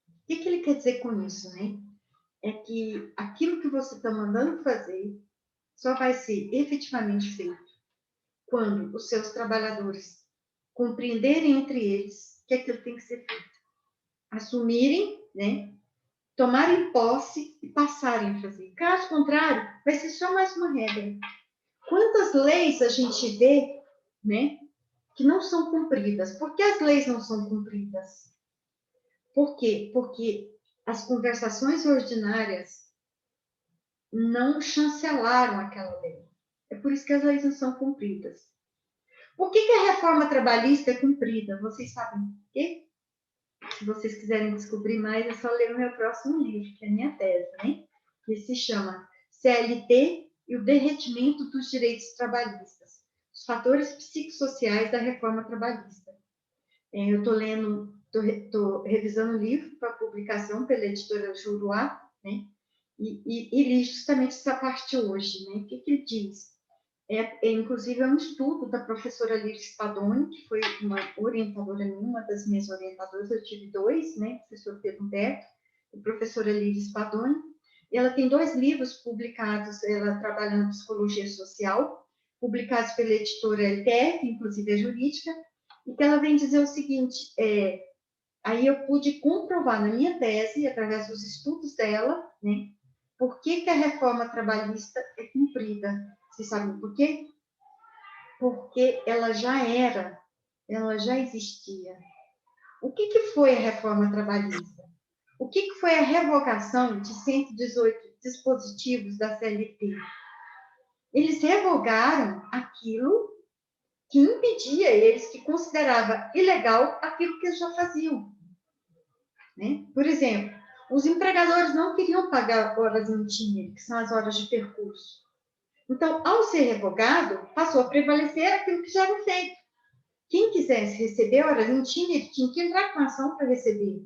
O que ele quer dizer com isso, né? É que aquilo que você está mandando fazer só vai ser efetivamente feito quando os seus trabalhadores compreenderem entre eles que aquilo tem que ser feito, assumirem, né, tomarem posse e passarem a fazer. Caso contrário, vai ser só mais uma regra. Quantas leis a gente vê, né, que não são cumpridas? Por que as leis não são cumpridas? Por quê? Porque as conversações ordinárias não chancelaram aquela lei. É por isso que as leis não são cumpridas. Por que a reforma trabalhista é cumprida? Vocês sabem por quê? Se vocês quiserem descobrir mais, é só ler o meu próximo livro, que é a minha tese, né? Que se chama CLT e o derretimento dos direitos trabalhistas, os fatores psicossociais da reforma trabalhista. Eu estou revisando o livro para publicação pela editora Juruá, né? E li justamente essa parte hoje, né? O que ele diz? Inclusive, é um estudo da professora Lírio Spadoni, que foi uma orientadora minha, uma das minhas orientadoras, eu tive dois, né, o professor Pedro Humberto e a professora Lírio Spadoni, e ela tem 2 livros publicados, ela trabalha na psicologia social, publicados pela editora LTF, inclusive a jurídica, e que ela vem dizer o seguinte, aí eu pude comprovar na minha tese, através dos estudos dela, né, por que a reforma trabalhista é cumprida. Vocês sabem por quê? Porque ela já existia. O que foi a reforma trabalhista? O que foi a revogação de 118 dispositivos da CLT? Eles revogaram aquilo que impedia eles, que considerava ilegal aquilo que eles já faziam. Né? Por exemplo, os empregadores não queriam pagar horas em itinerário, que são as horas de percurso. Então, ao ser revogado, passou a prevalecer aquilo que já era feito. Quem quisesse receber horas em itinerário tinha que entrar com ação para receber.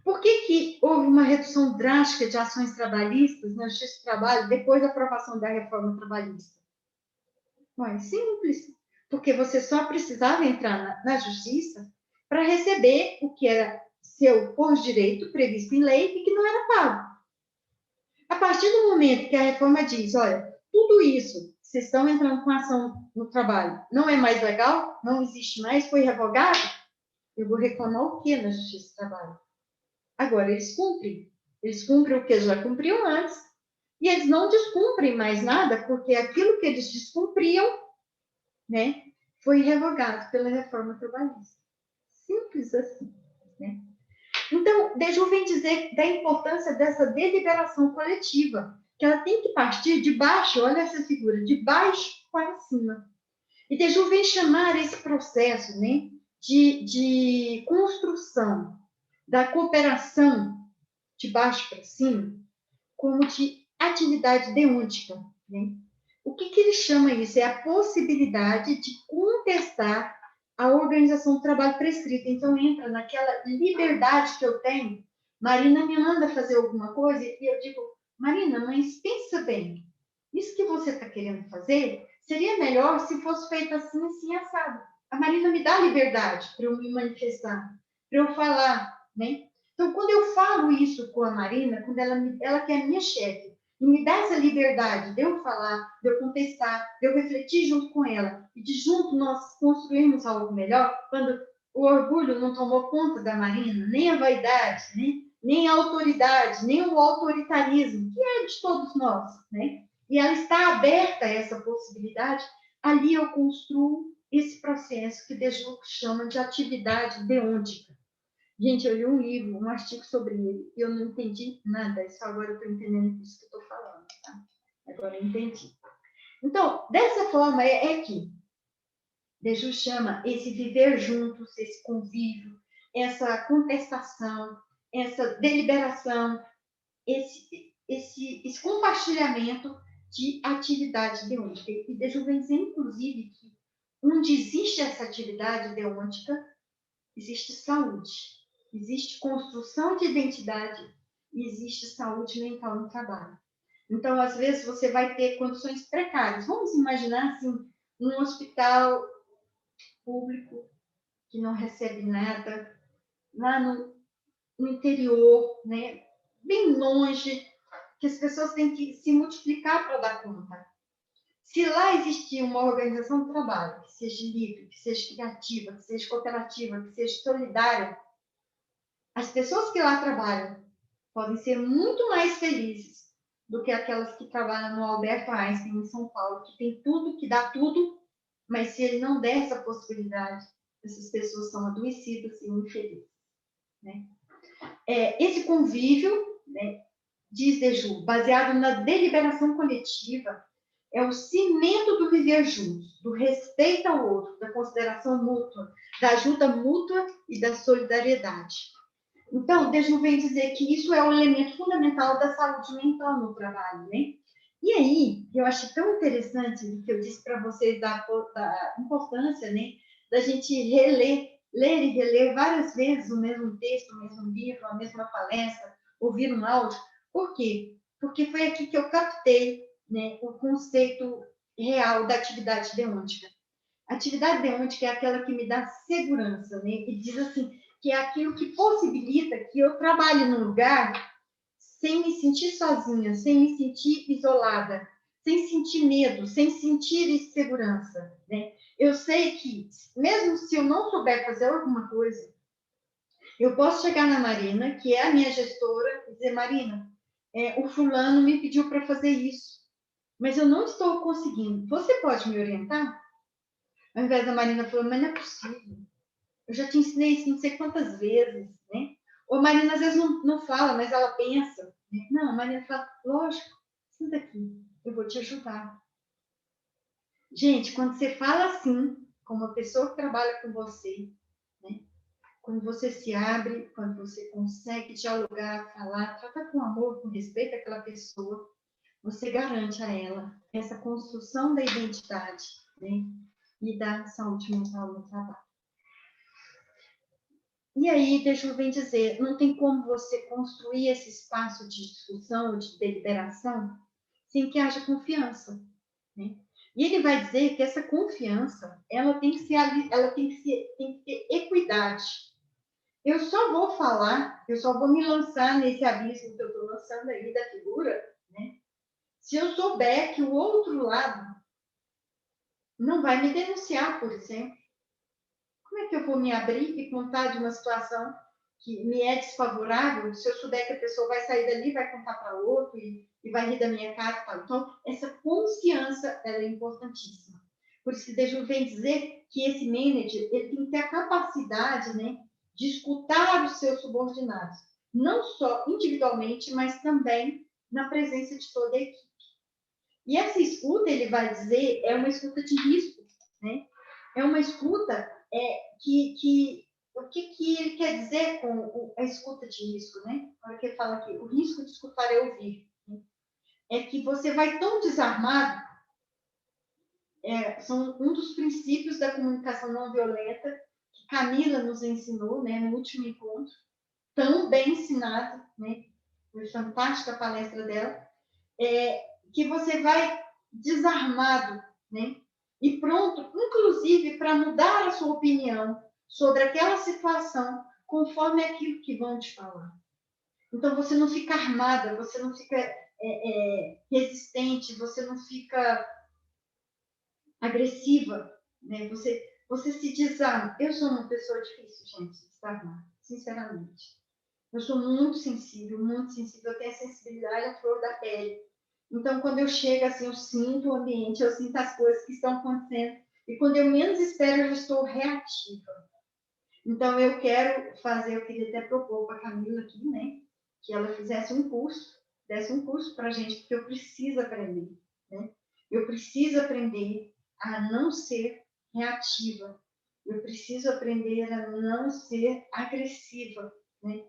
Por que houve uma redução drástica de ações trabalhistas na Justiça do Trabalho depois da aprovação da reforma trabalhista? Bom, é simples, porque você só precisava entrar na Justiça para receber o que era seu por direito previsto em lei e que não era pago. A partir do momento que a reforma diz, olha, tudo isso, vocês estão entrando com ação no trabalho, não é mais legal, não existe mais, foi revogado, eu vou reclamar o quê na Justiça do Trabalho? Agora, eles cumprem. Eles cumprem o que já cumpriam antes. E eles não descumprem mais nada, porque aquilo que eles descumpriam, né, foi revogado pela reforma trabalhista. Simples assim, né? Então, Deju vem dizer da importância dessa deliberação coletiva, que ela tem que partir de baixo, olha essa figura, de baixo para cima. E Deju vem chamar esse processo, né, de construção da cooperação de baixo para cima como de atividade deontica, né? O que ele chama isso? É a possibilidade de contestar a organização do trabalho prescrita. Então, entra naquela liberdade que eu tenho. Marina me manda fazer alguma coisa e eu digo, Marina, mas pensa bem, isso que você está querendo fazer seria melhor se fosse feito assim, assim, assado. A Marina me dá liberdade para eu me manifestar, para eu falar, né? Então, quando eu falo isso com a Marina, quando ela que é a minha chefe, e me dá essa liberdade de eu falar, de eu contestar, de eu refletir junto com ela, e de junto nós construirmos algo melhor, quando o orgulho não tomou conta da Marina, nem a vaidade, né? Nem a autoridade, nem o autoritarismo, que é de todos nós, né? E ela está aberta a essa possibilidade, ali eu construo esse processo que Deju chama de atividade deontica. Gente, eu li um livro, um artigo sobre ele, e eu não entendi nada, só agora eu estou entendendo isso que eu estou falando, tá? Agora eu entendi. Então, dessa forma é que Deju chama esse viver juntos, esse convívio, essa contestação, essa deliberação, esse compartilhamento de atividade deontica. E Deju vem dizer, inclusive, que onde existe essa atividade deontica, existe saúde, existe construção de identidade e existe saúde mental no trabalho. Então, às vezes, você vai ter condições precárias. Vamos imaginar, assim, um hospital público que não recebe nada, lá no interior, né? Bem longe, que as pessoas têm que se multiplicar para dar conta. Se lá existir uma organização de trabalho que seja livre, que seja criativa, que seja cooperativa, que seja solidária, as pessoas que lá trabalham podem ser muito mais felizes do que aquelas que trabalham no Albert Einstein, em São Paulo, que tem tudo, que dá tudo, mas se ele não der essa possibilidade, essas pessoas são adoecidas e infelizes, né? Esse convívio, né, diz Deju, baseado na deliberação coletiva, é o cimento do viver juntos, do respeito ao outro, da consideração mútua, da ajuda mútua e da solidariedade. Então, Deju vem dizer que isso é o elemento fundamental da saúde mental no trabalho, né? E aí, eu acho tão interessante o que eu disse para vocês da importância, né, da gente ler e reler várias vezes o mesmo texto, o mesmo livro, a mesma palestra, ouvir um áudio. Por quê? Porque foi aqui que eu captei, né, o conceito real da atividade deontica. A atividade deontica é aquela que me dá segurança, né? E diz assim, que é aquilo que possibilita que eu trabalhe num lugar sem me sentir sozinha, sem me sentir isolada, sem sentir medo, sem sentir insegurança, né? Eu sei que, mesmo se eu não souber fazer alguma coisa, eu posso chegar na Marina, que é a minha gestora, e dizer, Marina, o fulano me pediu para fazer isso, mas eu não estou conseguindo. Você pode me orientar? Ao invés da Marina falar, mas não é possível. Eu já te ensinei isso não sei quantas vezes, né? Ou a Marina às vezes não fala, mas ela pensa. Né? Não, a Marina fala, lógico, senta aqui, eu vou te ajudar. Gente, quando você fala assim, com uma pessoa que trabalha com você, né? Quando você se abre, quando você consegue dialogar, falar, trata com amor, com respeito àquela pessoa, você garante a ela essa construção da identidade, né? E da saúde mental no trabalho. E aí, deixa eu bem dizer, não tem como você construir esse espaço de discussão, de deliberação, sem que haja confiança, né? E ele vai dizer que essa confiança, ela tem que ser, tem que ter equidade. Eu só vou falar, eu só vou me lançar nesse abismo que eu estou lançando aí da figura, né? Se eu souber que o outro lado não vai me denunciar, por exemplo. Como é que eu vou me abrir e contar de uma situação que me é desfavorável, se eu souber que a pessoa vai sair dali, vai contar para outro e vai rir da minha cara e tal. Então, essa confiança, ela é importantíssima. Por isso que Deju vem dizer que esse manager, ele tem que ter a capacidade, né, de escutar os seus subordinados, não só individualmente, mas também na presença de toda a equipe. E essa escuta, ele vai dizer, é uma escuta de risco, né? É uma escuta o que ele quer dizer com a escuta de risco, né? Olha que ele fala aqui, o risco de escutar é ouvir. Né? É que você vai tão desarmado, são um dos princípios da comunicação não violenta que Camila nos ensinou, né, no último encontro, tão bem ensinado, né? Foi fantástica a palestra dela, que você vai desarmado, né? E pronto, inclusive, para mudar a sua opinião sobre aquela situação, conforme aquilo que vão te falar. Então, você não fica armada, você não fica resistente, você não fica agressiva, né? Você se desarma. Eu sou uma pessoa difícil, gente, de desarmar, sinceramente. Eu sou muito sensível, eu tenho a sensibilidade à flor da pele. Então, quando eu chego, assim, eu sinto o ambiente, eu sinto as coisas que estão acontecendo. E quando eu menos espero, eu estou reativa. Então, eu queria até propor para a Camila aqui, né, que ela fizesse um curso, desse um curso para a gente, porque eu preciso aprender, né? Eu preciso aprender a não ser reativa. Eu preciso aprender a não ser agressiva, né?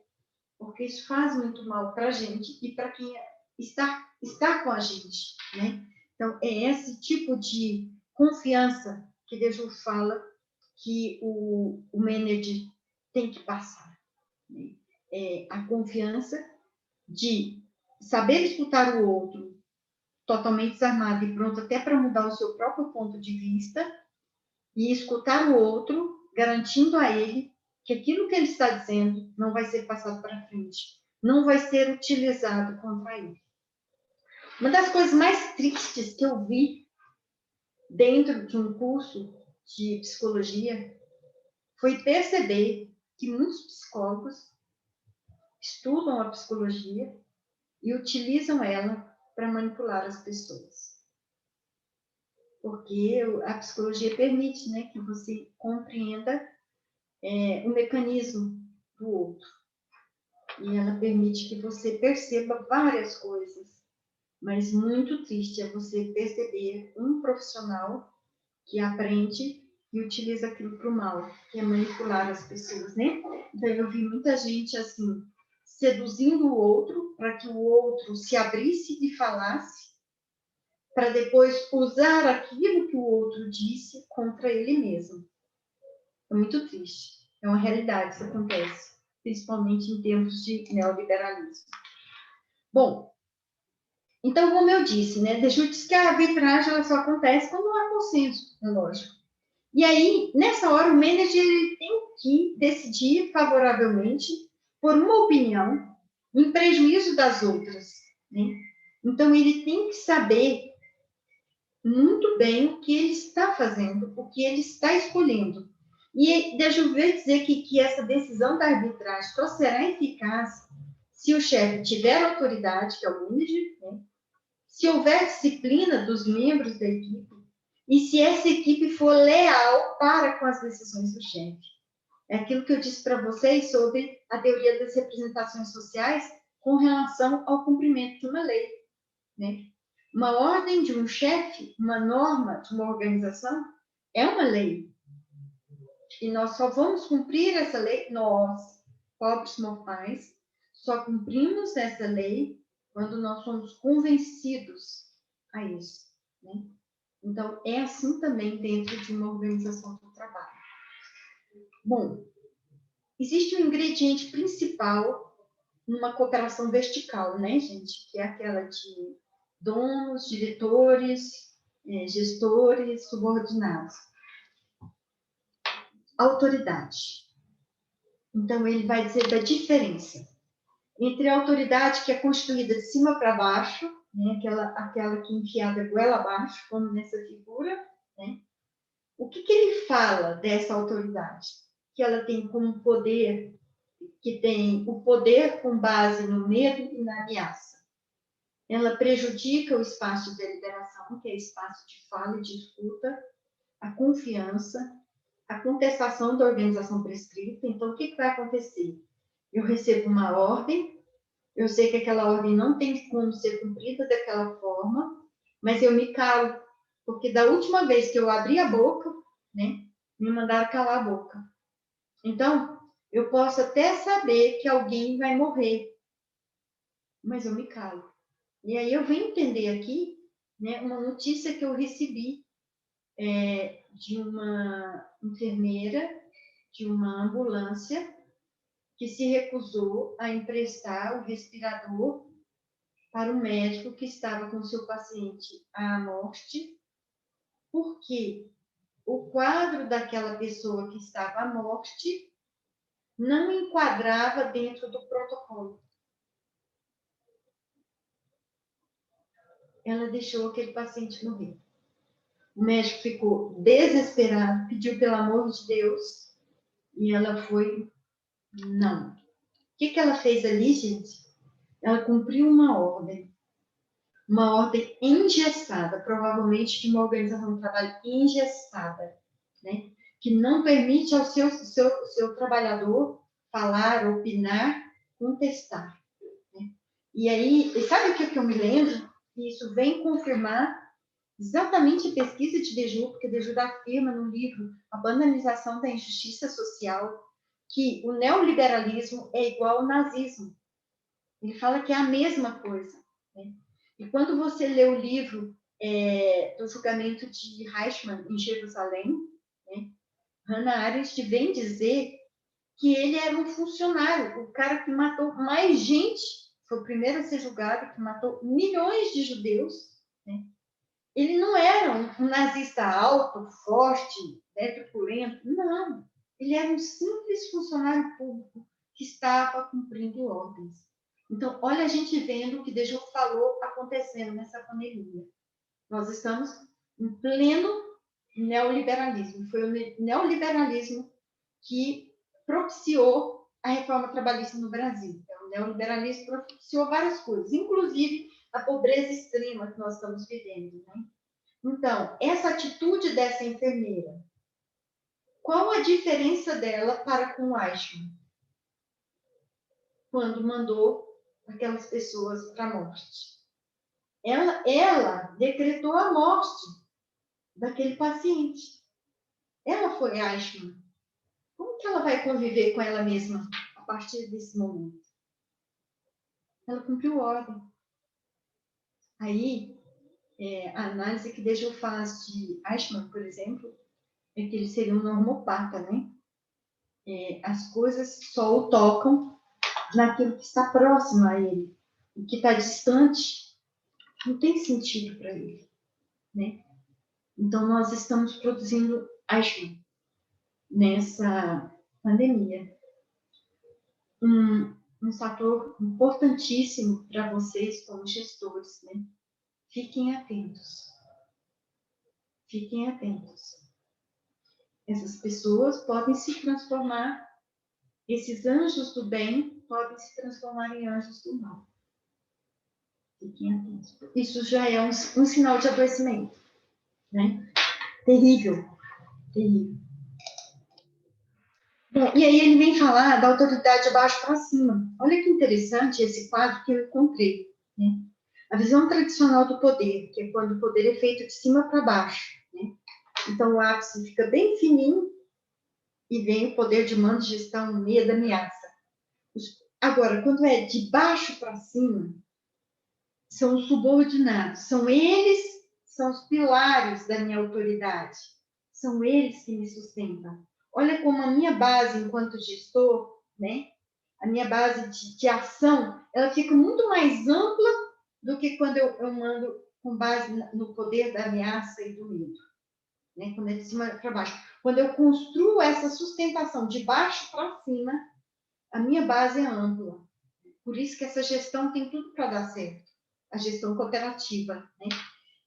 Porque isso faz muito mal para a gente e para quem está com a gente, né? Então, é esse tipo de confiança que Deus fala que o manager tem que passar. Né? É a confiança de saber escutar o outro totalmente desarmado e pronto até para mudar o seu próprio ponto de vista e escutar o outro, garantindo a ele que aquilo que ele está dizendo não vai ser passado para frente, não vai ser utilizado contra ele. Uma das coisas mais tristes que eu vi dentro de um curso de psicologia foi perceber que muitos psicólogos estudam a psicologia e utilizam ela para manipular as pessoas. Porque a psicologia permite, né, que você compreenda o mecanismo do outro. E ela permite que você perceba várias coisas. Mas muito triste é você perceber um profissional que aprende e utiliza aquilo para o mal, que é manipular as pessoas, né? Então, eu vi muita gente, assim, seduzindo o outro para que o outro se abrisse e falasse, para depois usar aquilo que o outro disse contra ele mesmo. É muito triste. É uma realidade, isso acontece, principalmente em tempos de neoliberalismo. Bom, então, como eu disse, né, deixa eu dizer que a arbitragem ela só acontece quando há consenso, é lógico. E aí, nessa hora, o manager ele tem que decidir favoravelmente por uma opinião em prejuízo das outras. Né? Então, ele tem que saber muito bem o que ele está fazendo, o que ele está escolhendo. E deixa eu ver dizer que essa decisão da arbitragem só será eficaz se o chefe tiver autoridade, que é o manager, né? Se houver disciplina dos membros da equipe e se essa equipe for leal para com as decisões do chefe. É aquilo que eu disse para vocês sobre a teoria das representações sociais com relação ao cumprimento de uma lei. Né? Uma ordem de um chefe, uma norma de uma organização, é uma lei. E nós só vamos cumprir essa lei, nós, pobres mortais, só cumprimos essa lei quando nós somos convencidos a isso. Né? Então, é assim também dentro de uma organização do trabalho. Bom, existe um ingrediente principal numa cooperação vertical, né, gente? Que é aquela de donos, diretores, gestores, subordinados. Autoridade. Então, ele vai dizer da diferença entre a autoridade que é construída de cima para baixo, né, aquela que é enfiada goela abaixo, como nessa figura, né? O que ele fala dessa autoridade? Que ela tem como poder, que tem o poder com base no medo e na ameaça. Ela prejudica o espaço de deliberação, que é espaço de fala e de escuta, a confiança, a contestação da organização prescrita. Então, o que vai acontecer? Eu recebo uma ordem, eu sei que aquela ordem não tem como ser cumprida daquela forma, mas eu me calo, porque da última vez que eu abri a boca, né, me mandaram calar a boca. Então, eu posso até saber que alguém vai morrer, mas eu me calo. E aí eu venho entender aqui, né, uma notícia que eu recebi de uma enfermeira de uma ambulância que se recusou a emprestar o respirador para o médico que estava com seu paciente à morte, porque o quadro daquela pessoa que estava à morte não enquadrava dentro do protocolo. Ela deixou aquele paciente morrer. O médico ficou desesperado, pediu pelo amor de Deus, e ela foi, não. O que ela fez ali, gente? Ela cumpriu uma ordem engessada, provavelmente de uma organização de trabalho engessada, né? Que não permite ao seu trabalhador falar, opinar, contestar. Né? E aí, sabe o que eu me lembro? Isso vem confirmar exatamente a pesquisa de Dejoux, porque Dejoux afirma no livro A Banalização da Injustiça Social que o neoliberalismo é igual ao nazismo. Ele fala que é a mesma coisa. Né? E quando você lê o livro do julgamento de Eichmann em Jerusalém, né, Hannah Arendt vem dizer que ele era um funcionário, o cara que matou mais gente, foi o primeiro a ser julgado, que matou milhões de judeus. Né? Ele não era um nazista alto, forte, truculento, não. Ele era um simples funcionário público que estava cumprindo ordens. Então, olha a gente vendo o que Dejoux falou acontecendo nessa pandemia. Nós estamos em pleno neoliberalismo. Foi o neoliberalismo que propiciou a reforma trabalhista no Brasil. Então, o neoliberalismo propiciou várias coisas, inclusive a pobreza extrema que nós estamos vivendo. Né? Então, essa atitude dessa enfermeira, qual a diferença dela para com o Eichmann? Quando mandou aquelas pessoas para a morte. Ela decretou a morte daquele paciente. Ela foi Eichmann. Como que ela vai conviver com ela mesma a partir desse momento? Ela cumpriu ordem. Aí, a análise que Dejoux faz de Eichmann, por exemplo, é que ele seria um normopata, né? As coisas só o tocam naquilo que está próximo a ele. O que está distante não tem sentido para ele, né? Então, nós estamos produzindo Eichmann nessa pandemia. Um fator importantíssimo para vocês como gestores, né? Fiquem atentos. Fiquem atentos. Essas pessoas podem se transformar, esses anjos do bem podem se transformar em anjos do mal. Fiquem atentos. Isso já é um sinal de adoecimento, né? Terrível, terrível. Bom, e aí ele vem falar da autoridade de baixo para cima. Olha que interessante esse quadro que eu encontrei. Né? A visão tradicional do poder, que é quando o poder é feito de cima para baixo. Né? Então, o ápice fica bem fininho e vem o poder de mando, gestão, medo, ameaça. Agora, quando é de baixo para cima, são os subordinados. São eles, são os pilares da minha autoridade. São eles que me sustentam. Olha como a minha base enquanto gestor, né? A minha base de ação, ela fica muito mais ampla do que quando eu mando com base no poder da ameaça e do medo, né? Quando é de cima para baixo. Quando eu construo essa sustentação de baixo para cima, a minha base é ampla. Por isso que essa gestão tem tudo para dar certo. A gestão cooperativa, né?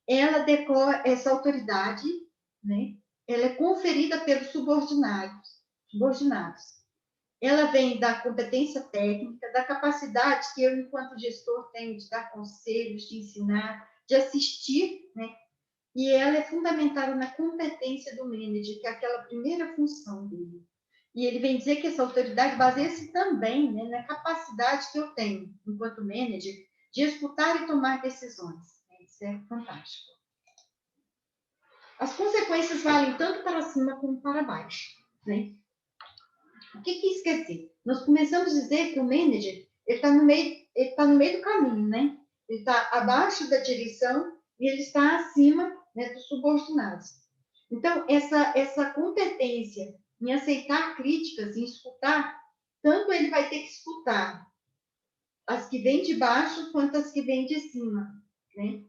Ela decora essa autoridade, né? Ela é conferida pelos subordinados. Ela vem da competência técnica, da capacidade que eu, enquanto gestor, tenho de dar conselhos, de ensinar, de assistir, né? E ela é fundamentada na competência do manager, que é aquela primeira função dele. E ele vem dizer que essa autoridade baseia-se também, né, na capacidade que eu tenho, enquanto manager, de escutar e tomar decisões. Isso é fantástico. As consequências valem tanto para cima como para baixo, né? O que isso quer dizer? Nós começamos a dizer que o manager está no meio do caminho, né? Ele está abaixo da direção e ele está acima, né, dos subordinados. Então, essa competência em aceitar críticas, em escutar, tanto ele vai ter que escutar as que vêm de baixo quanto as que vêm de cima, né?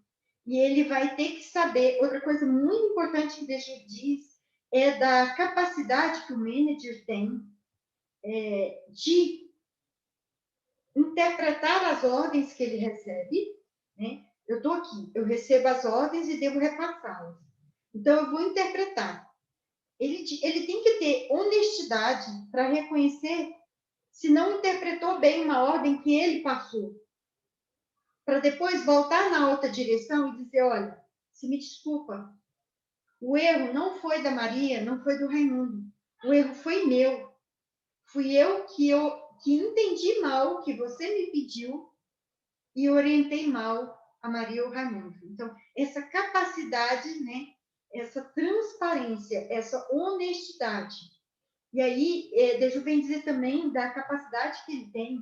E ele vai ter que saber, outra coisa muito importante que Deju diz, é da capacidade que o manager tem de interpretar as ordens que ele recebe, né? Eu estou aqui, eu recebo as ordens e devo repassá-las. Então, eu vou interpretar. Ele tem que ter honestidade para reconhecer se não interpretou bem uma ordem que ele passou. Para depois voltar na outra direção e dizer, olha, se me desculpa, o erro não foi da Maria, não foi do Raimundo. O erro foi meu. Fui eu que entendi mal o que você me pediu e orientei mal a Maria ou o Raimundo. Então, essa capacidade, né, essa transparência, essa honestidade. E aí, Deju vem dizer também da capacidade que ele tem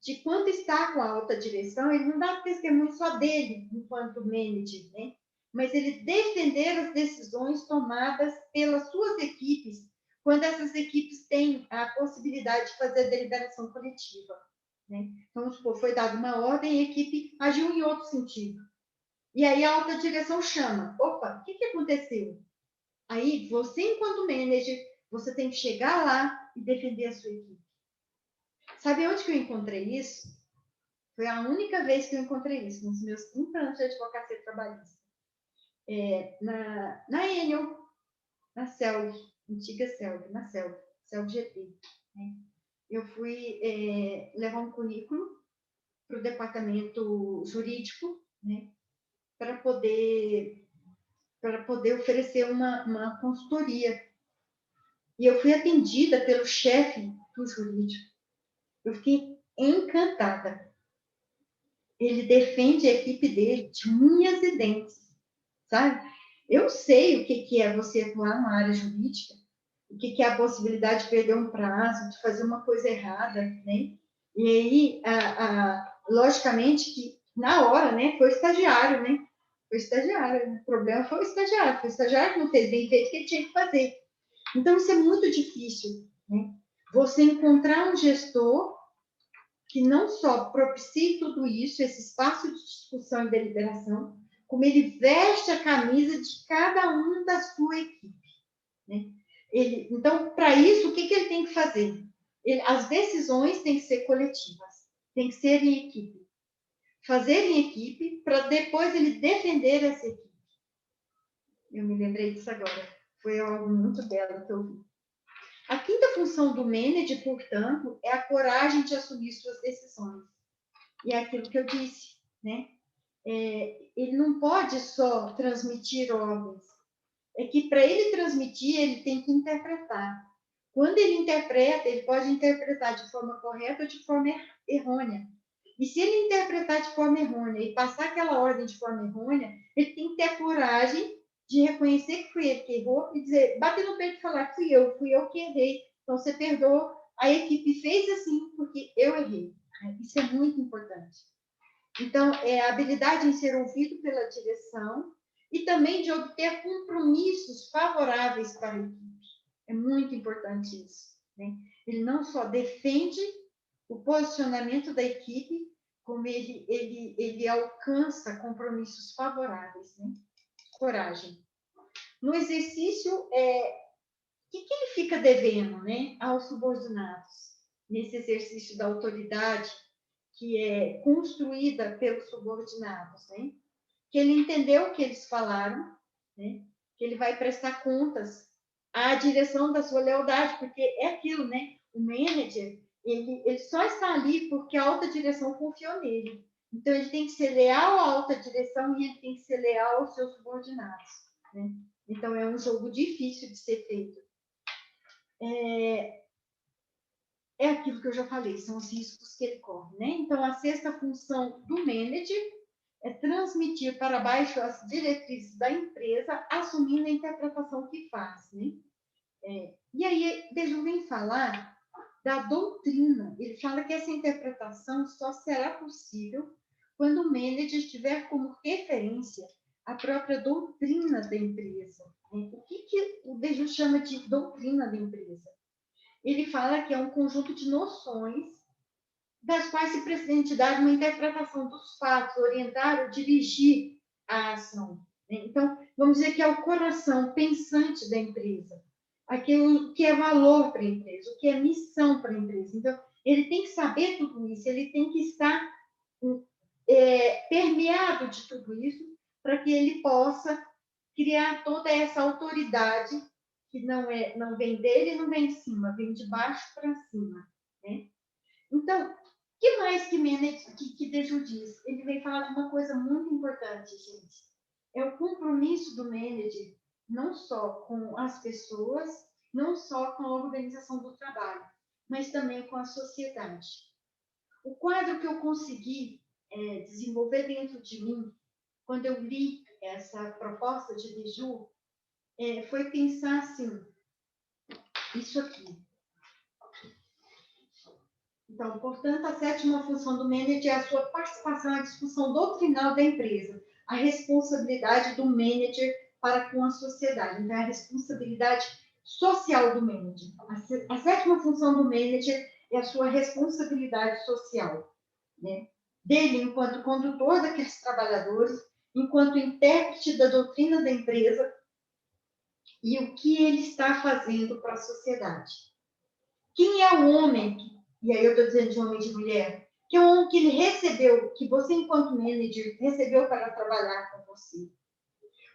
de quando está com a alta direção, ele não dá testemunho só dele, enquanto manager, né? Mas ele defender as decisões tomadas pelas suas equipes, quando essas equipes têm a possibilidade de fazer a deliberação coletiva, né? Então, foi dada uma ordem e a equipe agiu em outro sentido. E aí a alta direção chama, opa, o que aconteceu? Aí, você, enquanto manager, você tem que chegar lá e defender a sua equipe. Sabe onde que eu encontrei isso? Foi a única vez que eu encontrei isso, nos meus 30 anos de advocacia trabalhista. Na Enel, na CELG, antiga CELG, na CELG GT. Né? Eu fui levar um currículo para o departamento jurídico, né? para poder oferecer uma consultoria. E eu fui atendida pelo chefe do jurídico. Eu fiquei encantada. Ele defende a equipe dele de unhas e dentes, sabe? Eu sei o que é você atuar na área jurídica, o que é a possibilidade de perder um prazo, de fazer uma coisa errada, né? E aí, logicamente, que na hora, né, foi o estagiário, né? Foi o estagiário. O problema foi o estagiário que não fez bem feito o que ele tinha que fazer. Então, isso é muito difícil, né? Você encontrar um gestor que não só propicie tudo isso, esse espaço de discussão e deliberação, como ele veste a camisa de cada um da sua equipe. Né? Então, para isso, o que ele tem que fazer? As decisões têm que ser coletivas, têm que ser em equipe. Fazer em equipe, para depois ele defender essa equipe. Eu me lembrei disso agora. Foi algo muito belo que eu vi. A quinta função do manager, portanto, é a coragem de assumir suas decisões. E é aquilo que eu disse, né? Ele não pode só transmitir ordens. É que para ele transmitir, ele tem que interpretar. Quando ele interpreta, ele pode interpretar de forma correta ou de forma errônea. E se ele interpretar de forma errônea e passar aquela ordem de forma errônea, ele tem que ter a coragem de reconhecer que foi ele que errou e dizer, bater no peito e falar, fui eu que errei. Então, você perdoa, a equipe fez assim porque eu errei. Isso é muito importante. Então, a habilidade em ser ouvido pela direção e também de obter compromissos favoráveis para a equipe. É muito importante isso, né? Ele não só defende o posicionamento da equipe, como ele alcança compromissos favoráveis, né? Coragem. No exercício, o que ele fica devendo, né, aos subordinados? Nesse exercício da autoridade que é construída pelos subordinados, né? Que ele entendeu o que eles falaram, né? Que ele vai prestar contas à direção da sua lealdade, porque é aquilo, né? O manager, ele só está ali porque a alta direção confiou nele. Então, ele tem que ser leal à alta direção e ele tem que ser leal aos seus subordinados, né? Então, é um jogo difícil de ser feito. É aquilo que eu já falei, são os riscos que ele corre, né? Então, a sexta função do manager é transmitir para baixo as diretrizes da empresa, assumindo a interpretação que faz, né? E aí, Deju vem falar da doutrina. Ele fala que essa interpretação só será possível quando o manager tiver como referência a própria doutrina da empresa. Né? O que o Deju chama de doutrina da empresa? Ele fala que é um conjunto de noções das quais se pretende dar uma interpretação dos fatos, orientar ou dirigir a ação. Né? Então, vamos dizer que é o coração pensante da empresa, aquilo que é valor para a empresa, o que é missão para a empresa. Então, ele tem que saber tudo isso, ele tem que estar permeado de tudo isso para que ele possa criar toda essa autoridade que não vem dele, não vem de cima, vem de baixo para cima. Né? Então, o que mais que Deju diz? Ele vem falar de uma coisa muito importante, gente. É o compromisso do manager, não só com as pessoas, não só com a organização do trabalho, mas também com a sociedade. O quadro que eu consegui desenvolver dentro de mim, quando eu li essa proposta de Deju, foi pensar assim, isso aqui. Então, portanto, a sétima função do manager é a sua participação na discussão doutrinal da empresa, a responsabilidade do manager para com a sociedade. Então, é a responsabilidade social do manager. A sétima função do manager é a sua responsabilidade social, né? Dele enquanto condutor daqueles trabalhadores, enquanto intérprete da doutrina da empresa e o que ele está fazendo para a sociedade. Quem é o homem, e aí eu estou dizendo de homem e de mulher, que é o homem que ele recebeu, que você, enquanto manager, recebeu para trabalhar com você?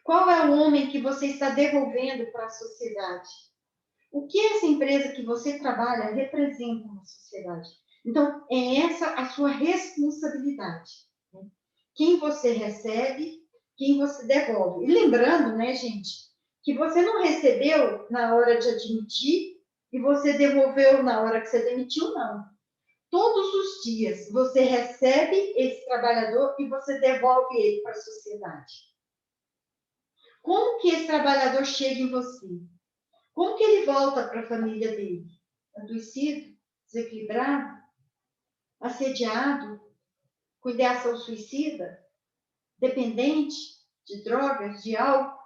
Qual é o homem que você está devolvendo para a sociedade? O que essa empresa que você trabalha representa na sociedade? Então, é essa a sua responsabilidade. Né? Quem você recebe, quem você devolve. E lembrando, né, gente, que você não recebeu na hora de admitir e você devolveu na hora que você demitiu, não. Todos os dias você recebe esse trabalhador e você devolve ele para a sociedade. Como que esse trabalhador chega em você? Como que ele volta para a família dele? Adoecido, desequilibrado, assediado, com ideação suicida, dependente de drogas, de álcool?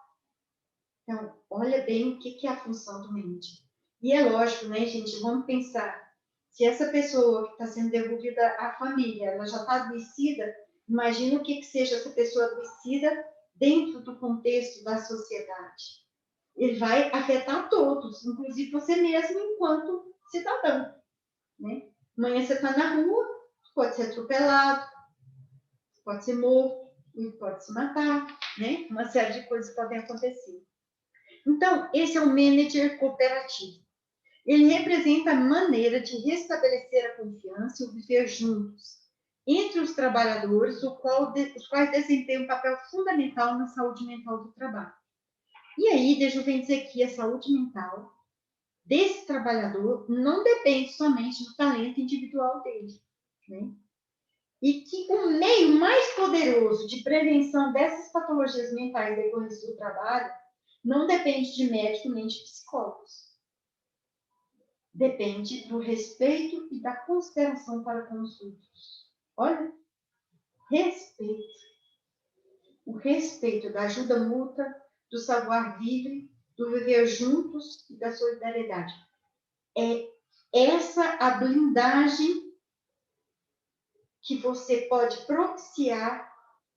Então, olha bem o que é a função do manager. E é lógico, né, gente? Vamos pensar. Se essa pessoa que está sendo devolvida à família, ela já está adoecida, imagina o que seja essa pessoa adoecida dentro do contexto da sociedade. Ele vai afetar todos, inclusive você mesmo enquanto cidadão. Né? Amanhã você está na rua, pode ser atropelado, pode ser morto, pode se matar, né? Uma série de coisas podem acontecer. Então, esse é o manager cooperativo. Ele representa a maneira de restabelecer a confiança e o viver juntos entre os trabalhadores, os quais desempenham um papel fundamental na saúde mental do trabalho. E aí, deixa eu dizer que a saúde mental desse trabalhador não depende somente do talento individual dele, né? E que o meio mais poderoso de prevenção dessas patologias mentais decorrentes do trabalho não depende de médico nem de psicólogos. Depende do respeito e da consideração para com os outros. Olha, respeito. O respeito da ajuda mútua, do savoir-vivre do viver juntos e da solidariedade. É essa a blindagem que você pode propiciar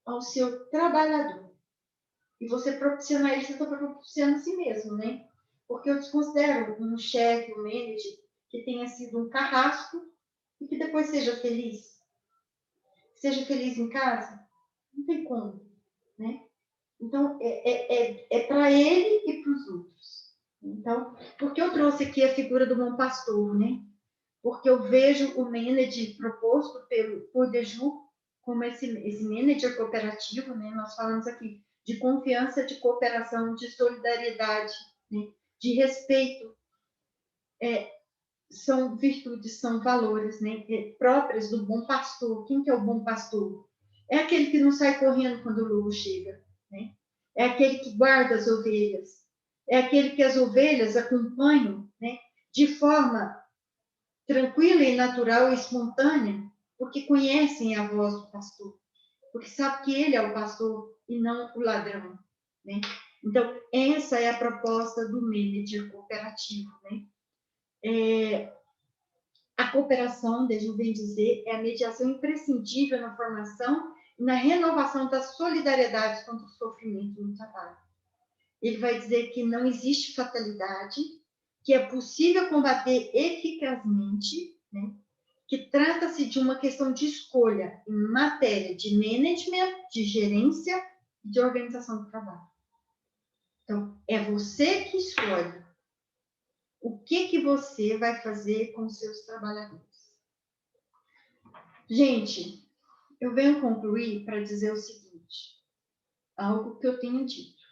ao seu trabalhador. E você propiciando ele, você está propiciando a si mesmo, né? Porque eu desconsidero um chefe, um manager, que tenha sido um carrasco e que depois seja feliz. Seja feliz em casa, não tem como, né? Então, é para ele e para os outros. Então, por que eu trouxe aqui a figura do bom pastor, né? Porque eu vejo o manager proposto por Deju como esse manager cooperativo, né? Nós falamos aqui de confiança, de cooperação, de solidariedade, né? De respeito. São virtudes, são valores, né? Próprias do bom pastor. Quem que é o bom pastor? É aquele que não sai correndo quando o lobo chega, né? É aquele que guarda as ovelhas. É aquele que as ovelhas acompanham, né? De forma tranquila e natural e espontânea, porque conhecem a voz do pastor, porque sabe que ele é o pastor e não o ladrão, né? Então, essa é a proposta do manager cooperativo, né? A cooperação, deixa eu bem dizer, é a mediação imprescindível na formação e na renovação da solidariedade contra o sofrimento no trabalho. Ele vai dizer que não existe fatalidade, que é possível combater eficazmente, né? Que trata-se de uma questão de escolha em matéria de management, de gerência e de organização do trabalho. Então, é você que escolhe o que você vai fazer com os seus trabalhadores. Gente, eu venho concluir para dizer o seguinte, algo que eu tenho dito,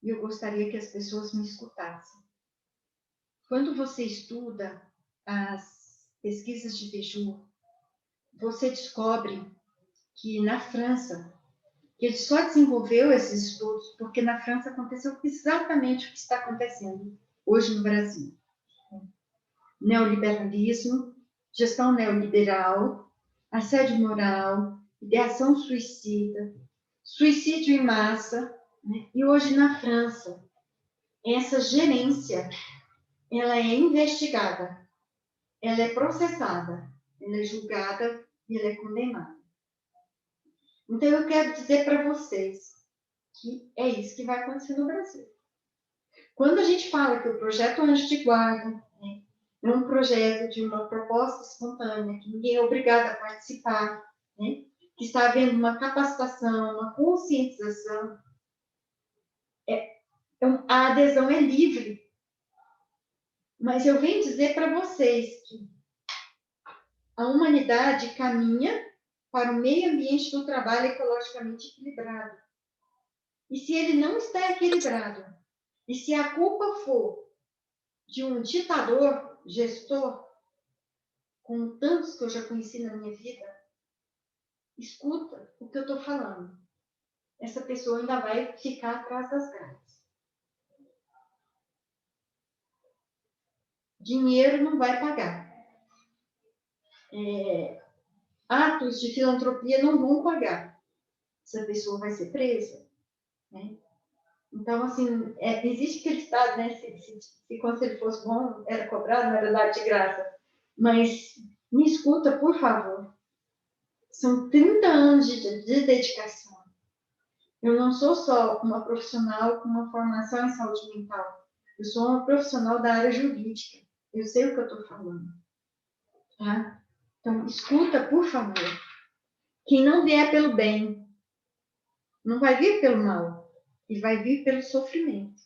e eu gostaria que as pessoas me escutassem. Quando você estuda as pesquisas de Deju, você descobre que na França, que ele só desenvolveu esses estudos porque na França aconteceu exatamente o que está acontecendo hoje no Brasil. Neoliberalismo, gestão neoliberal, assédio moral, ideação suicida, suicídio em massa, né? E hoje na França, essa gerência, ela é investigada, ela é processada, ela é julgada e ela é condenada. Então, eu quero dizer para vocês que é isso que vai acontecer no Brasil. Quando a gente fala que o projeto Anjo de Guarda, né, é um projeto de uma proposta espontânea, que ninguém é obrigado a participar, né, que está havendo uma capacitação, uma conscientização, a adesão é livre. Mas eu venho dizer para vocês que a humanidade caminha para o meio ambiente do trabalho ecologicamente equilibrado. E se ele não está equilibrado, e se a culpa for de um ditador, gestor, como tantos que eu já conheci na minha vida, escuta o que eu estou falando. Essa pessoa ainda vai ficar atrás das grades. Dinheiro não vai pagar. Atos de filantropia não vão pagar. Essa pessoa vai ser presa, né? Então, assim, existe aquele ditado, né? Se quando ele fosse bom, era cobrado, não era dado de graça. Mas me escuta, por favor. São 30 anos de dedicação. Eu não sou só uma profissional com uma formação em saúde mental. Eu sou uma profissional da área jurídica. Eu sei o que eu estou falando. Tá? Então, escuta, por favor. Quem não vier pelo bem, não vai vir pelo mal. E vai vir pelo sofrimento.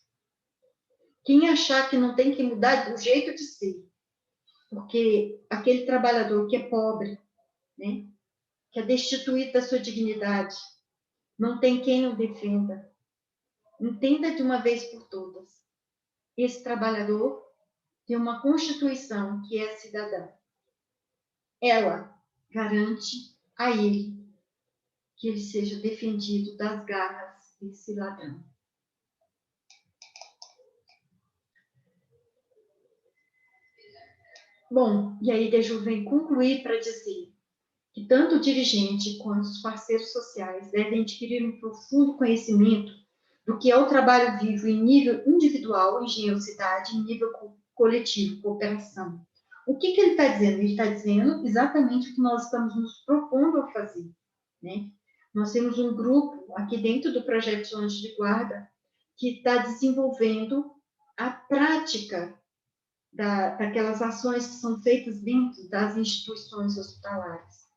Quem achar que não tem que mudar do jeito de ser, porque aquele trabalhador que é pobre, né, que é destituído da sua dignidade, não tem quem o defenda. Entenda de uma vez por todas. Esse trabalhador tem uma Constituição que é cidadã. Ela garante a ele que ele seja defendido das garras desse ladrão. Bom, e aí Deju vem concluir para dizer que tanto o dirigente quanto os parceiros sociais devem adquirir um profundo conhecimento do que é o trabalho vivo em nível individual, engenhosidade, em nível coletivo, cooperação. O que ele está dizendo? Ele está dizendo exatamente o que nós estamos nos propondo a fazer, né? Nós temos um grupo aqui dentro do projeto de Anjo de Guarda que está desenvolvendo a prática daquelas ações que são feitas dentro das instituições hospitalares.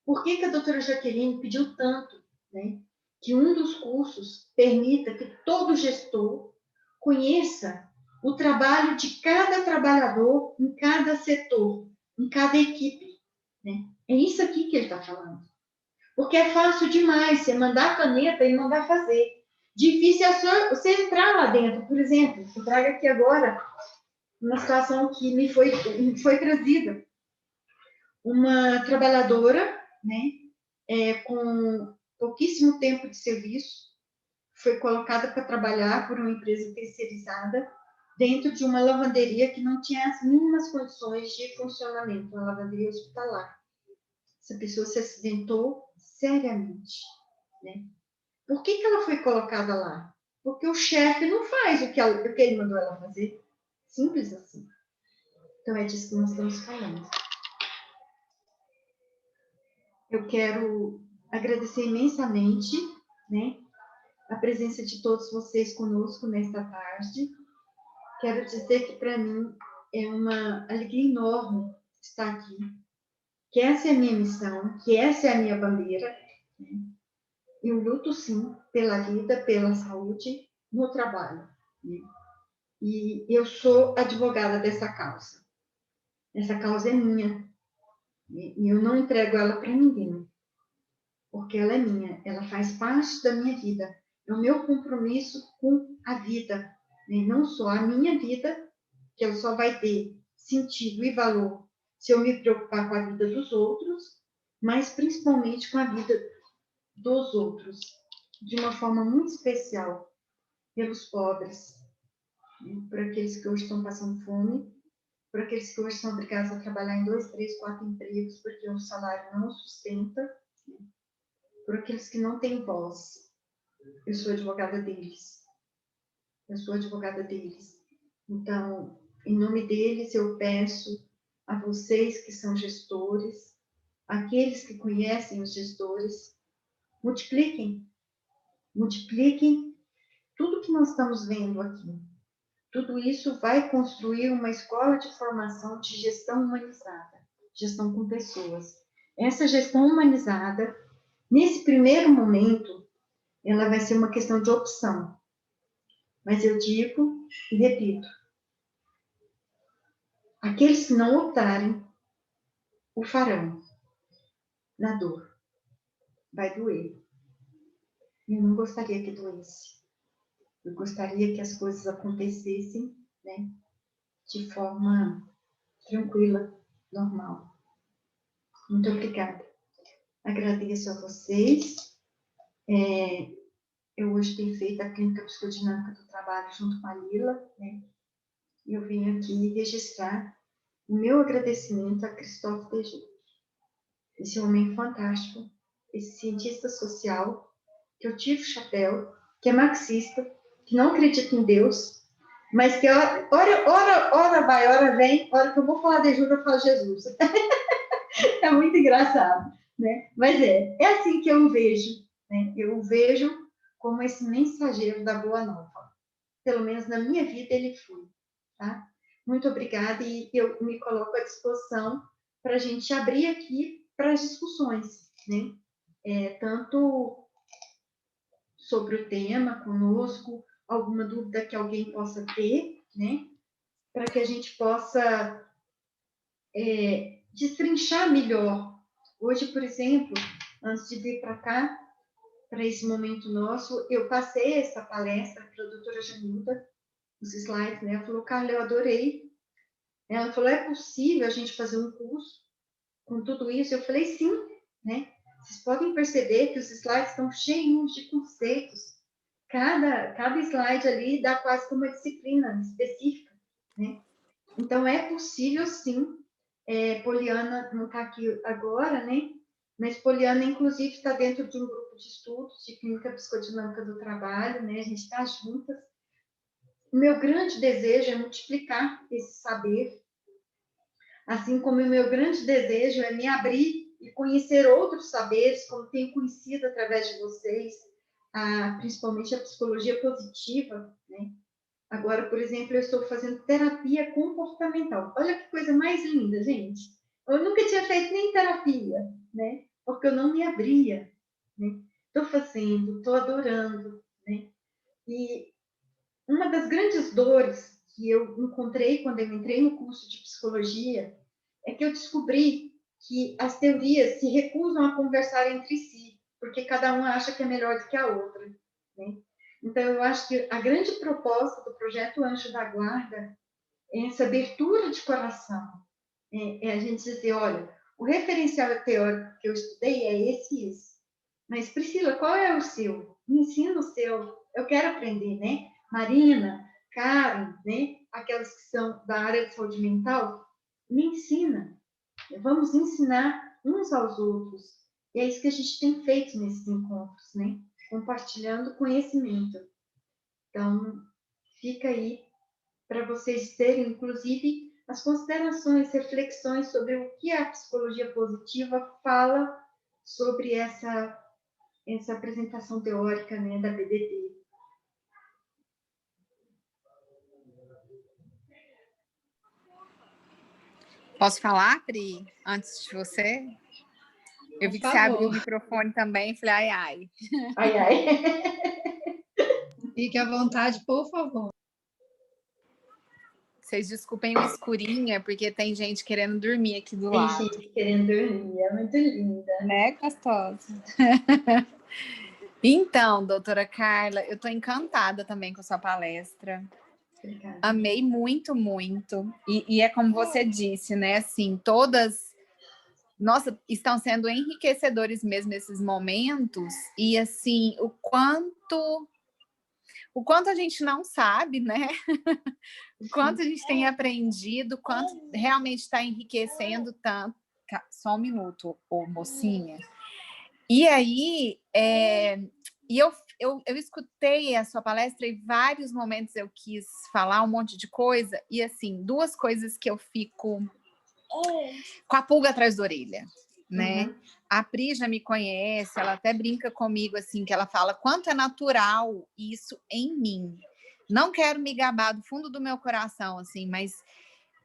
Por que a doutora Jaqueline pediu tanto, né, que um dos cursos permita que todo gestor conheça o trabalho de cada trabalhador em cada setor, em cada equipe, né? É isso aqui que ele está falando. Porque é fácil demais você mandar a caneta e mandar fazer. Difícil é só você entrar lá dentro. Por exemplo, eu trago aqui agora uma situação que me foi trazida. Uma trabalhadora, né, com pouquíssimo tempo de serviço, foi colocada para trabalhar por uma empresa terceirizada dentro de uma lavanderia que não tinha as mínimas condições de funcionamento, uma lavanderia hospitalar. Essa pessoa se acidentou seriamente, né? Por que ela foi colocada lá? Porque o chefe não faz o que ele mandou ela fazer. Simples assim. Então, é disso que nós estamos falando. Eu quero agradecer imensamente, né, a presença de todos vocês conosco nesta tarde. Quero dizer que, para mim, é uma alegria enorme estar aqui, que essa é a minha missão, que essa é a minha bandeira. Né? Eu luto, sim, pela vida, pela saúde, no trabalho. Né? E eu sou advogada dessa causa. Essa causa é minha. E eu não entrego ela para ninguém. Porque ela é minha. Ela faz parte da minha vida. É o meu compromisso com a vida. Né? Não só a minha vida, que ela só vai ter sentido e valor se eu me preocupar com a vida dos outros, mas principalmente com a vida dos outros, de uma forma muito especial, pelos pobres, né? Por aqueles que hoje estão passando fome, por aqueles que hoje são obrigados a trabalhar em 2, 3, 4 empregos porque o salário não sustenta, né? Por aqueles que não têm voz. Eu sou advogada deles. Eu sou advogada deles. Então, em nome deles, eu peço a vocês que são gestores, aqueles que conhecem os gestores, multipliquem tudo que nós estamos vendo aqui. Tudo isso vai construir uma escola de formação de gestão humanizada, gestão com pessoas. Essa gestão humanizada, nesse primeiro momento, ela vai ser uma questão de opção. Mas eu digo e repito, aqueles que não optarem, o farão na dor. Vai doer. Eu não gostaria que doesse. Eu gostaria que as coisas acontecessem, né, de forma tranquila, normal. Muito obrigada. Agradeço a vocês. Eu hoje tenho feito a clínica psicodinâmica do trabalho junto com a Lila, né? E eu vim aqui registrar o meu agradecimento a Cristóvão Dejoux, esse homem fantástico, esse cientista social, que eu tiro o chapéu, que é marxista, que não acredita em Deus, mas que ora vai, ora vem, hora que eu vou falar de Dejoux, eu falo Jesus. É muito engraçado, né? Mas é assim que eu o vejo, né? Eu o vejo como esse mensageiro da Boa Nova. Pelo menos na minha vida ele foi, tá? Muito obrigada e eu me coloco à disposição para a gente abrir aqui para as discussões, né? Tanto sobre o tema conosco, alguma dúvida que alguém possa ter, né? Para que a gente possa destrinchar melhor. Hoje, por exemplo, antes de vir para cá, para esse momento nosso, eu passei essa palestra para a doutora Janilda, os slides, né? Ela falou, Carla, eu adorei. Ela falou, é possível a gente fazer um curso com tudo isso? Eu falei, sim, né? Vocês podem perceber que os slides estão cheios de conceitos. Cada slide ali dá quase que uma disciplina específica, né? Então, é possível, sim. Poliana não está aqui agora, né? Mas Poliana, inclusive, está dentro de um grupo de estudos de clínica psicodinâmica do trabalho, né? A gente está juntas. O meu grande desejo é multiplicar esse saber, assim como o meu grande desejo é me abrir e conhecer outros saberes, como tenho conhecido através de vocês, principalmente a psicologia positiva, né? Agora, por exemplo, eu estou fazendo terapia comportamental. Olha que coisa mais linda, gente. Eu nunca tinha feito nem terapia, né? Porque eu não me abria, né? Estou fazendo, estou adorando, né? E uma das grandes dores que eu encontrei quando eu entrei no curso de psicologia é que eu descobri que as teorias se recusam a conversar entre si, porque cada uma acha que é melhor do que a outra, né? Então, eu acho que a grande proposta do projeto Anjo da Guarda é essa abertura de coração. É a gente dizer, olha, o referencial teórico que eu estudei é esse e esse. Mas, Priscila, qual é o seu? Me ensina o seu. Eu quero aprender, né? Marina, Karen, né? Aquelas que são da área de saúde mental, me ensina. Vamos ensinar uns aos outros. E é isso que a gente tem feito nesses encontros, né? Compartilhando conhecimento. Então, fica aí para vocês terem, inclusive, as considerações, reflexões sobre o que a psicologia positiva fala sobre essa apresentação teórica, né, da BDT. Posso falar, Pri, antes de você? Eu vi que você abriu o microfone também, falei, ai, ai. Ai, ai. Fique à vontade, por favor. Vocês desculpem o escurinho, é porque tem gente querendo dormir aqui do Tem lado. gente querendo dormir, é muito linda. Né, gostosa? Então, doutora Carla, eu estou encantada também com a sua palestra. Obrigada. Amei muito, muito. E é como você disse, né? Assim, todas, nossa, estão sendo enriquecedores mesmo esses momentos. E assim, o quanto a gente não sabe, né? O quanto a gente tem aprendido, o quanto realmente está enriquecendo tanto. Só um minuto, ô mocinha. E aí, eu escutei a sua palestra e vários momentos eu quis falar um monte de coisa, e assim, duas coisas que eu fico com a pulga atrás da orelha, né? Uhum. A Pri já me conhece, ela até brinca comigo, assim, que ela fala quanto é natural isso em mim. Não quero me gabar do fundo do meu coração, assim, mas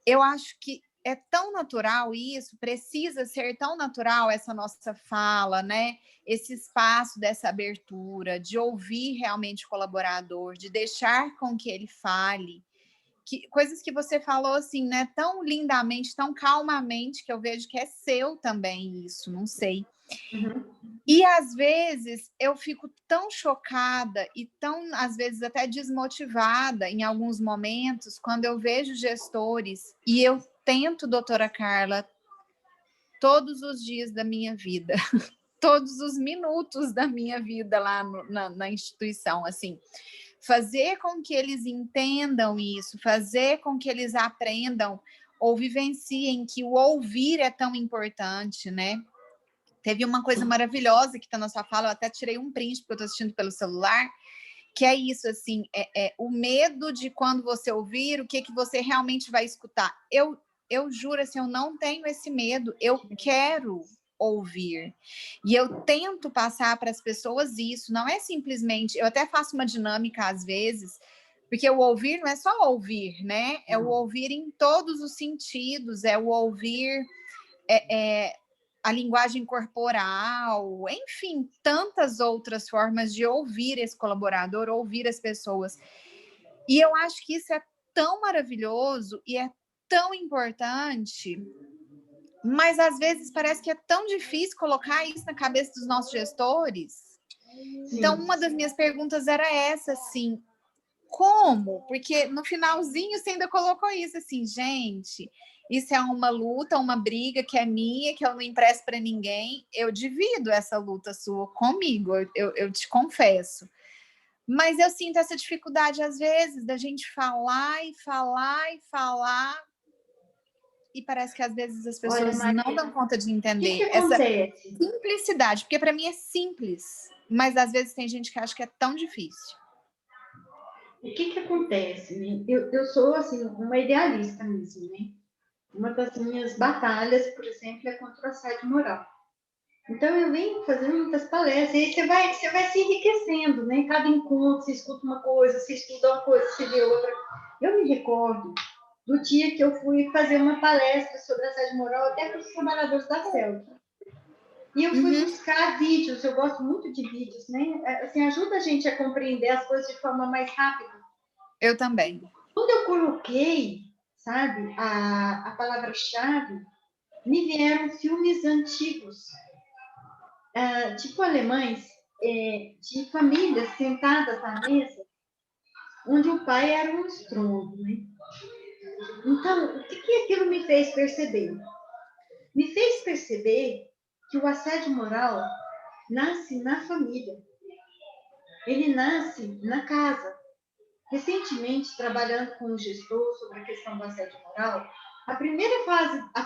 eu acho que é tão natural isso, precisa ser tão natural essa nossa fala, né? Esse espaço dessa abertura, de ouvir realmente o colaborador, de deixar com que ele fale. Coisas que você falou assim, né? Tão lindamente, tão calmamente, que eu vejo que é seu também isso, não sei. Uhum. E às vezes eu fico tão chocada e tão, às vezes, até desmotivada em alguns momentos, quando eu vejo gestores, e eu tento, doutora Carla, todos os dias da minha vida, todos os minutos da minha vida lá na instituição, assim, fazer com que eles entendam isso, fazer com que eles aprendam ou vivenciem que o ouvir é tão importante, né? Teve uma coisa maravilhosa que está na sua fala, eu até tirei um print, porque eu estou assistindo pelo celular, que é isso, assim, o medo de quando você ouvir, o que você realmente vai escutar. Eu juro, assim, eu não tenho esse medo, eu quero ouvir. E eu tento passar para as pessoas isso, não é simplesmente, eu até faço uma dinâmica às vezes, porque o ouvir não é só ouvir, né? É o ouvir em todos os sentidos, é o ouvir... a linguagem corporal, enfim, tantas outras formas de ouvir esse colaborador, ouvir as pessoas. E eu acho que isso é tão maravilhoso e é tão importante, mas às vezes parece que é tão difícil colocar isso na cabeça dos nossos gestores. Sim. Então, uma das minhas perguntas era essa, assim, como? Porque no finalzinho você ainda colocou isso, assim, gente... Isso é uma luta, uma briga que é minha, que eu não empresto para ninguém. Eu divido essa luta sua comigo, eu te confesso. Mas eu sinto essa dificuldade, às vezes, da gente falar e falar e falar e parece que às vezes as Olha, pessoas Maria, não dão conta de o que entender que essa acontece? simplicidade, porque para mim é simples, mas às vezes tem gente que acha que é tão difícil. O que que acontece, né? Eu sou, assim, uma idealista mesmo, né? Uma das minhas batalhas, por exemplo, é contra o assédio moral. Então, eu venho fazendo muitas palestras, e aí você vai se enriquecendo, né? Cada encontro, você escuta uma coisa, você estuda uma coisa, você vê outra. Eu me recordo do dia que eu fui fazer uma palestra sobre assédio moral até para os trabalhadores da CELT. E eu fui buscar vídeos, eu gosto muito de vídeos, né? Assim, ajuda a gente a compreender as coisas de forma mais rápida. Eu também. Quando eu coloquei, sabe, a palavra-chave, me vieram filmes antigos, tipo alemães, de famílias sentadas à mesa, onde o pai era um estrondo, né? Então, o que que aquilo me fez perceber? Me fez perceber que o assédio moral nasce na família. Ele nasce na casa. Recentemente, trabalhando com um gestor sobre a questão do assédio moral, a primeira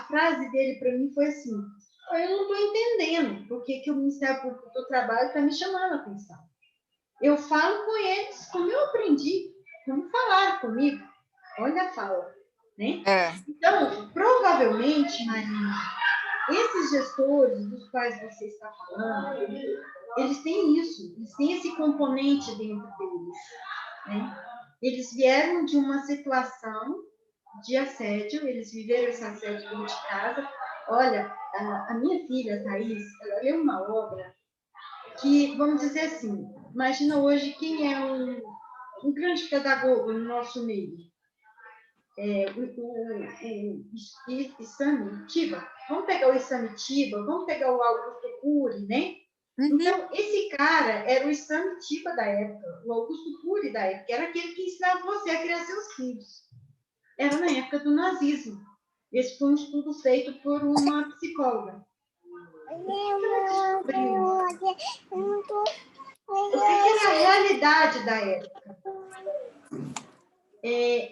frase dele para mim foi assim: eu não estou entendendo por que o Ministério Público do Trabalho está me chamando a atenção. Eu falo com eles como eu aprendi, como falaram comigo. Olha a fala, né? Então, provavelmente, Marina, esses gestores dos quais você está falando, eles têm isso, eles têm esse componente dentro deles, né? Eles vieram de uma situação de assédio, eles viveram esse assédio dentro de casa. Olha, a minha filha, Thaís, ela leu uma obra que, vamos dizer assim, imagina hoje quem é um grande pedagogo no nosso meio. O Isami Tiba. Vamos pegar o Isami Tiba, vamos pegar o Augusto Cury, né? Então, esse cara era o Isami Tiba da época, o Augusto Cury da época, era aquele que ensinava você a criar seus filhos. Era na época do nazismo. Esse foi um estudo feito por uma psicóloga. O que era a realidade da época?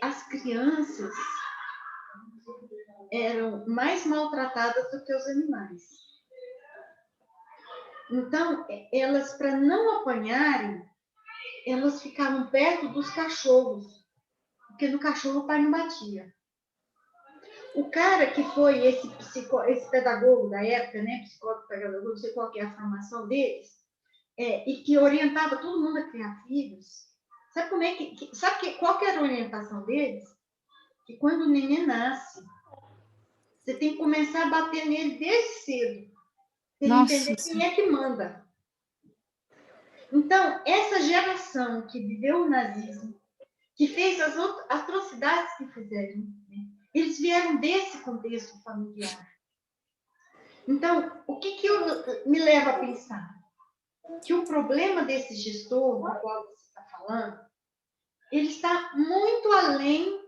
As crianças eram mais maltratadas do que os animais. Então, elas, para não apanharem, elas ficavam perto dos cachorros, porque no cachorro o pai não batia. O cara que foi esse pedagogo da época, né, psicólogo, pedagogo, não sei qual que é a formação deles, e que orientava todo mundo a criar filhos, sabe como é qual que era a orientação deles? Que quando o neném nasce, você tem que começar a bater nele desde cedo, para ele entender quem é que manda. Então, essa geração que viveu o nazismo, que fez as atrocidades que fizeram, né? Eles vieram desse contexto familiar. Então, o que me leva a pensar? Que o problema desse gestor, do qual você está falando, ele está muito além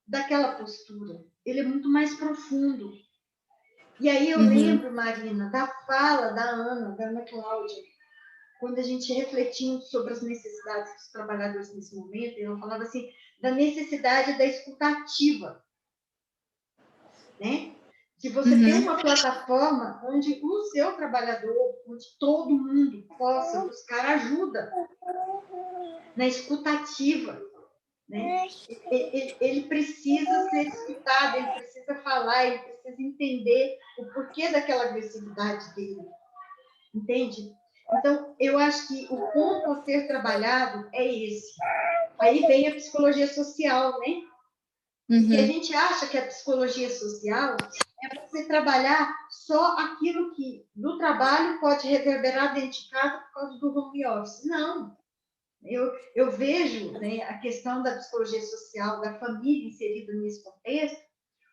daquela postura. Ele é muito mais profundo. E aí eu lembro, Marina, da fala da Ana Cláudia, quando a gente refletiu sobre as necessidades dos trabalhadores nesse momento, ela falava assim, da necessidade da escutativa, né? De você ter uma plataforma onde o seu trabalhador, onde todo mundo possa buscar ajuda na escutativa, né? Ele precisa ser escutado, ele precisa falar, ele precisa entender o porquê daquela agressividade dele, entende? Então, eu acho que o ponto a ser trabalhado é esse. Aí vem a psicologia social, né? Porque a gente acha que a psicologia social é você trabalhar só aquilo que do trabalho pode reverberar dentro de casa por causa do home office. Não. Eu vejo, né, a questão da psicologia social, da família inserida nesse contexto,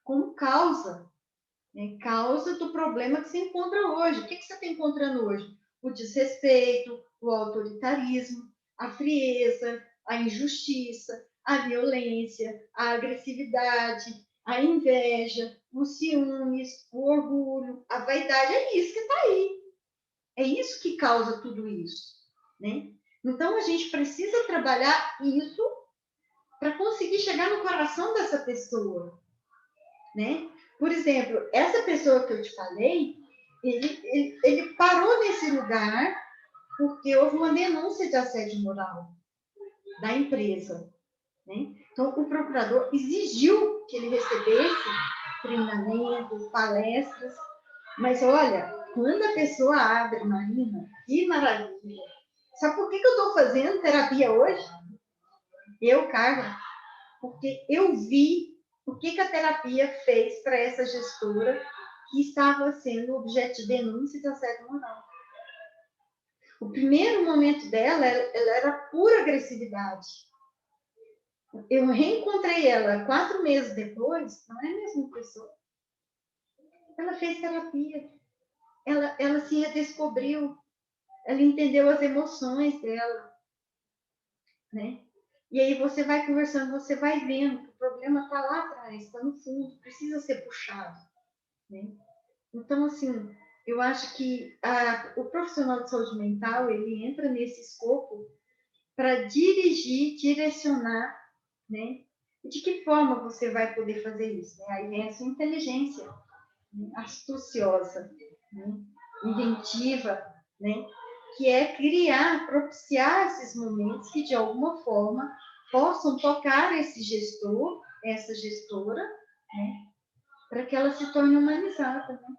como causa, né? Causa do problema que você encontra hoje. O que você está encontrando hoje? O desrespeito, o autoritarismo, a frieza, a injustiça, a violência, a agressividade, a inveja, os ciúmes, o orgulho, a vaidade. É isso que está aí. É isso que causa tudo isso, né? Então, a gente precisa trabalhar isso para conseguir chegar no coração dessa pessoa, né? Por exemplo, essa pessoa que eu te falei, ele parou nesse lugar porque houve uma denúncia de assédio moral da empresa, né? Então, o procurador exigiu que ele recebesse treinamento, palestras, mas olha, quando a pessoa abre, Marina, que maravilha! Sabe por que eu estou fazendo terapia hoje? Eu, Carla, porque eu vi o que a terapia fez para essa gestora que estava sendo objeto de denúncia de assédio moral. O primeiro momento dela, ela era pura agressividade. Eu reencontrei ela 4 meses depois, não é a mesma pessoa. Ela fez terapia, ela se redescobriu, ela entendeu as emoções dela, né? E aí você vai conversando, você vai vendo que o problema está lá atrás, está no fundo, precisa ser puxado, né? Então, assim, eu acho que o profissional de saúde mental, ele entra nesse escopo para dirigir, direcionar, né? De que forma você vai poder fazer isso? Né? Aí vem essa inteligência, né? Astuciosa, né? Inventiva, né? Que é criar, propiciar esses momentos que, de alguma forma, possam tocar esse gestor, essa gestora, né? Para que ela se torne humanizada, né?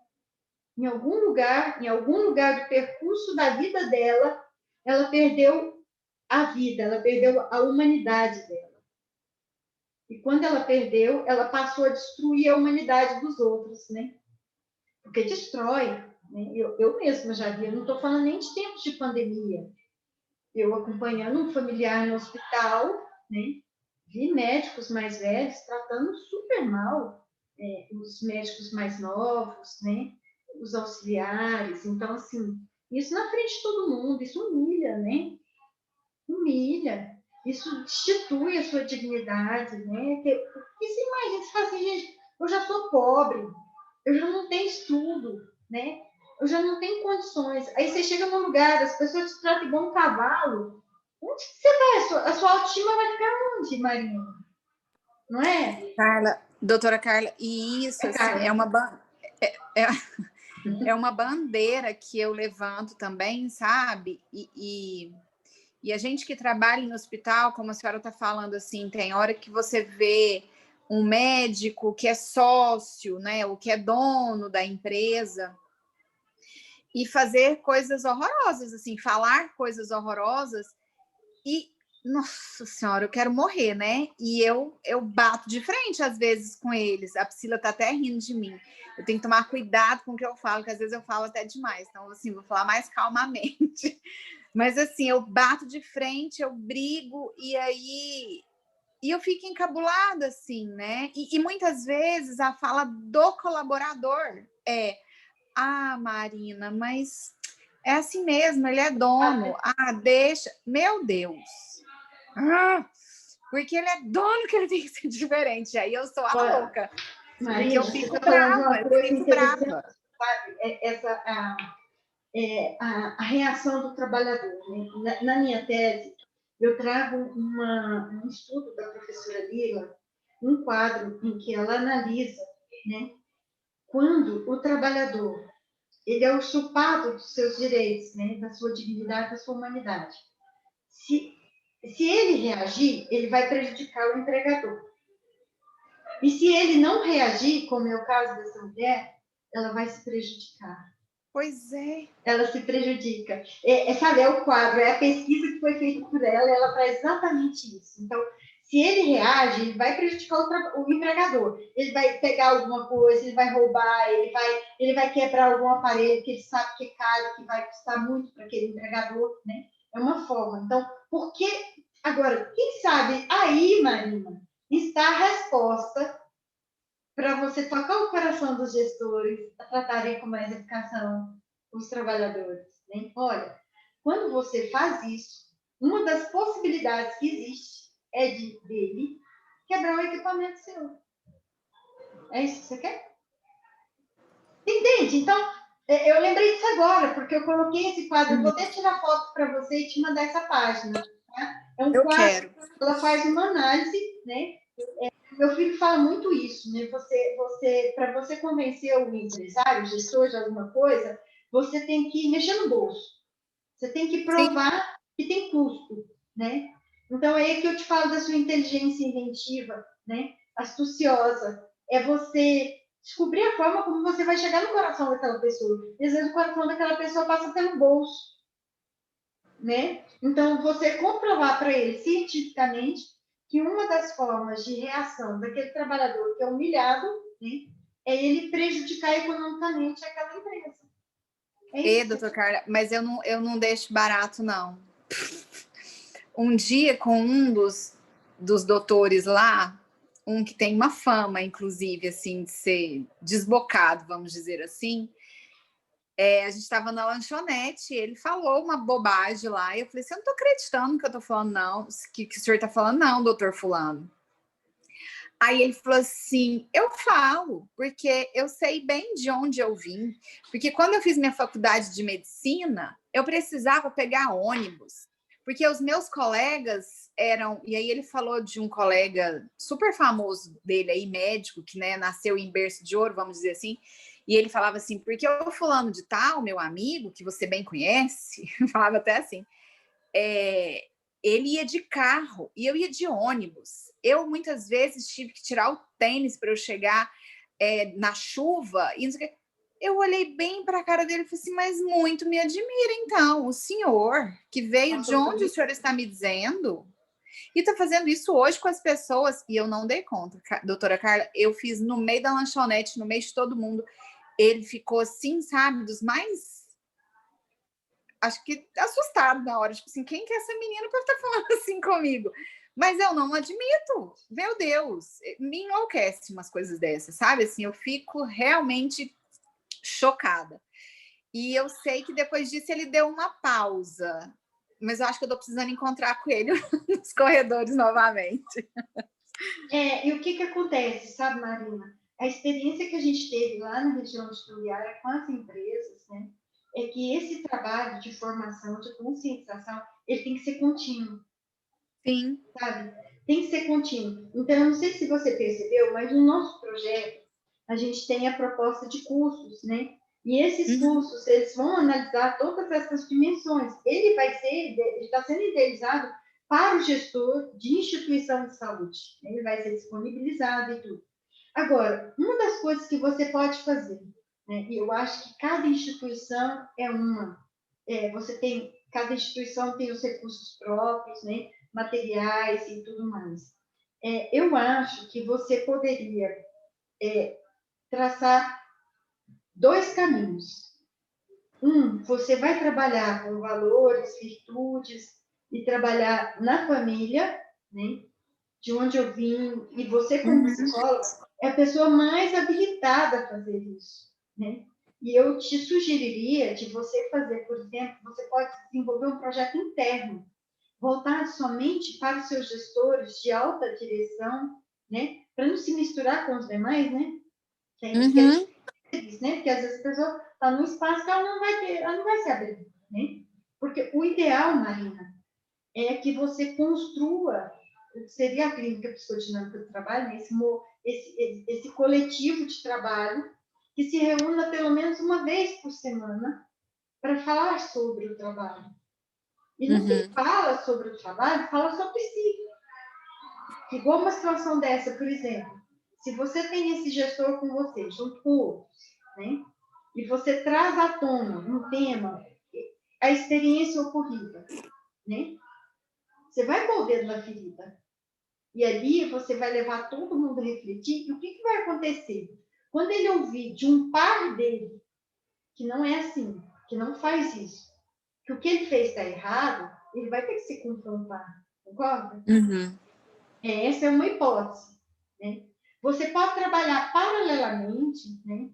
Em algum lugar do percurso da vida dela, ela perdeu a vida, ela perdeu a humanidade dela. E quando ela perdeu, ela passou a destruir a humanidade dos outros, né? Porque destrói, né? Eu mesma já vi, eu não estou falando nem de tempos de pandemia. Eu acompanhando um familiar no hospital, né? Vi médicos mais velhos tratando super mal os médicos mais novos, né? Os auxiliares. Então, assim, isso na frente de todo mundo, isso humilha, né? Humilha. Isso destitui a sua dignidade, né? Porque você imagina, você fala assim, gente, eu já sou pobre, eu já não tenho estudo, né? Eu já não tenho condições. Aí você chega num lugar, as pessoas te tratam igual um cavalo. Onde que você vai? A sua autoestima vai ficar onde, Marina? Não é? Carla, doutora Carla, e isso assim, é uma bandeira que eu levanto também, sabe? E a gente que trabalha no hospital, como a senhora está falando, assim, tem hora que você vê um médico que é sócio, né, ou que é dono da empresa, e fazer coisas horrorosas, assim, falar coisas horrorosas, e, nossa senhora, eu quero morrer, né? E eu bato de frente, às vezes, com eles. A Priscila tá até rindo de mim. Eu tenho que tomar cuidado com o que eu falo, que às vezes eu falo até demais. Então, assim, vou falar mais calmamente. Mas, assim, eu bato de frente, eu brigo, e aí... E eu fico encabulada, assim, né? E muitas vezes a fala do colaborador é: ah, Marina, mas é assim mesmo, ele é dono. Ah, deixa. Meu Deus. Ah, porque ele é dono que ele tem que ser diferente. Aí eu sou a louca. Marina, Porque eu fico brava, eu fico brava. A reação do trabalhador. Né? Na minha tese, eu trago um estudo da professora Lila, um quadro em que ela analisa, né, quando o trabalhador ele é usurpado dos seus direitos, né, da sua dignidade, da sua humanidade. Se ele reagir, ele vai prejudicar o empregador. E se ele não reagir, como é o caso dessa mulher, ela vai se prejudicar. Pois é. Ela se prejudica. Sabe, é o quadro, é a pesquisa que foi feita por ela, e ela traz exatamente isso. Então, se ele reage, ele vai prejudicar o empregador. Ele vai pegar alguma coisa, ele vai roubar, ele vai quebrar algum aparelho que ele sabe que é caro, que vai custar muito para aquele empregador, né? É uma forma. Então, por que... Agora, quem sabe aí, Marina, está a resposta para você tocar o coração dos gestores a tratarem com mais educação os trabalhadores. Né? Olha, quando você faz isso, uma das possibilidades que existe é dele quebrar o equipamento seu. É isso que você quer? Entende? Então, eu lembrei disso agora, porque eu coloquei esse quadro. Eu vou até tirar foto para você e te mandar essa página. Tá? É um quadro, ela faz uma análise, né? meu filho fala muito isso, né? Para você convencer o empresário, o gestor de alguma coisa, você tem que mexer no bolso. Você tem que Sim. provar que tem custo, né? Então, é aí que eu te falo da sua inteligência inventiva, né? Astuciosa. É você descobrir a forma como você vai chegar no coração daquela pessoa. E, às vezes, o coração daquela pessoa passa pelo bolso, né? Então, você comprovar para ele, cientificamente, que uma das formas de reação daquele trabalhador que é humilhado, né, é ele prejudicar economicamente aquela empresa. É isso. Doutor Carla, mas eu não deixo barato, não. Um dia, com um dos doutores lá, um que tem uma fama, inclusive, assim, de ser desbocado, vamos dizer assim, a gente estava na lanchonete, ele falou uma bobagem lá, e eu falei assim, eu não estou acreditando que eu estou falando, não, que o senhor está falando, não, doutor fulano. Aí ele falou assim, eu falo, porque eu sei bem de onde eu vim, porque quando eu fiz minha faculdade de medicina, eu precisava pegar ônibus, porque os meus colegas eram, e aí ele falou de um colega super famoso dele aí, médico, que, né, nasceu em berço de ouro, vamos dizer assim, e ele falava assim, porque o fulano de tal, meu amigo, que você bem conhece, falava até assim, ele ia de carro e eu ia de ônibus. Eu, muitas vezes, tive que tirar o tênis para eu chegar na chuva. E não sei o que. Eu olhei bem para a cara dele e falei assim, mas muito me admira, então, o senhor, que veio de onde o senhor está me dizendo, e está fazendo isso hoje com as pessoas. E eu não dei conta, doutora Carla, eu fiz no meio da lanchonete, no meio de todo mundo. Ele ficou assim, sabe, dos mais... acho que assustado na hora, tipo assim, quem que é essa menina para estar falando assim comigo? Mas eu não admito, meu Deus, me enlouquece umas coisas dessas, sabe? Assim, eu fico realmente chocada. E eu sei que depois disso ele deu uma pausa, mas eu acho que eu tô precisando encontrar com ele nos corredores novamente. E o que acontece, sabe, Marina? A experiência que a gente teve lá na região de Tuiara com as empresas, né, é que esse trabalho de formação, de conscientização, ele tem que ser contínuo. Sim. Sabe? Tem que ser contínuo. Então, eu não sei se você percebeu, mas no nosso projeto, a gente tem a proposta de cursos, né? E esses cursos, eles vão analisar todas essas dimensões. Ele está sendo idealizado para o gestor de instituição de saúde. Ele vai ser disponibilizado e tudo. Agora, uma das coisas que você pode fazer, né? E eu acho que cada instituição é uma. Cada instituição tem os recursos próprios, né? Materiais e tudo mais. Eu acho que você poderia traçar dois caminhos. Você vai trabalhar com valores, virtudes e trabalhar na família, né? De onde eu vim, e você como psicóloga é a pessoa mais habilitada a fazer isso, né? E eu te sugeriria de você fazer, por exemplo, você pode desenvolver um projeto interno voltado somente para os seus gestores de alta direção, né? Para não se misturar com os demais, né? Que é isso que a gente diz, né? Porque às vezes a pessoa está num espaço que ela não vai se abrir, né? Porque o ideal, Marina, é que você construa o que seria a clínica psicodinâmica do trabalho, né? Esse coletivo de trabalho que se reúna pelo menos uma vez por semana para falar sobre o trabalho. E não se fala sobre o trabalho, fala sobre si. Igual uma situação dessa, por exemplo, se você tem esse gestor com você, junto com outros, né? E você traz à tona um tema, a experiência ocorrida, né? Você vai pôr o dedo na ferida. E ali você vai levar todo mundo a refletir. E o que vai acontecer? Quando ele ouvir de um par dele, que não é assim, que não faz isso, que o que ele fez está errado, ele vai ter que se confrontar. Concorda? Essa é uma hipótese. Né? Você pode trabalhar paralelamente, né,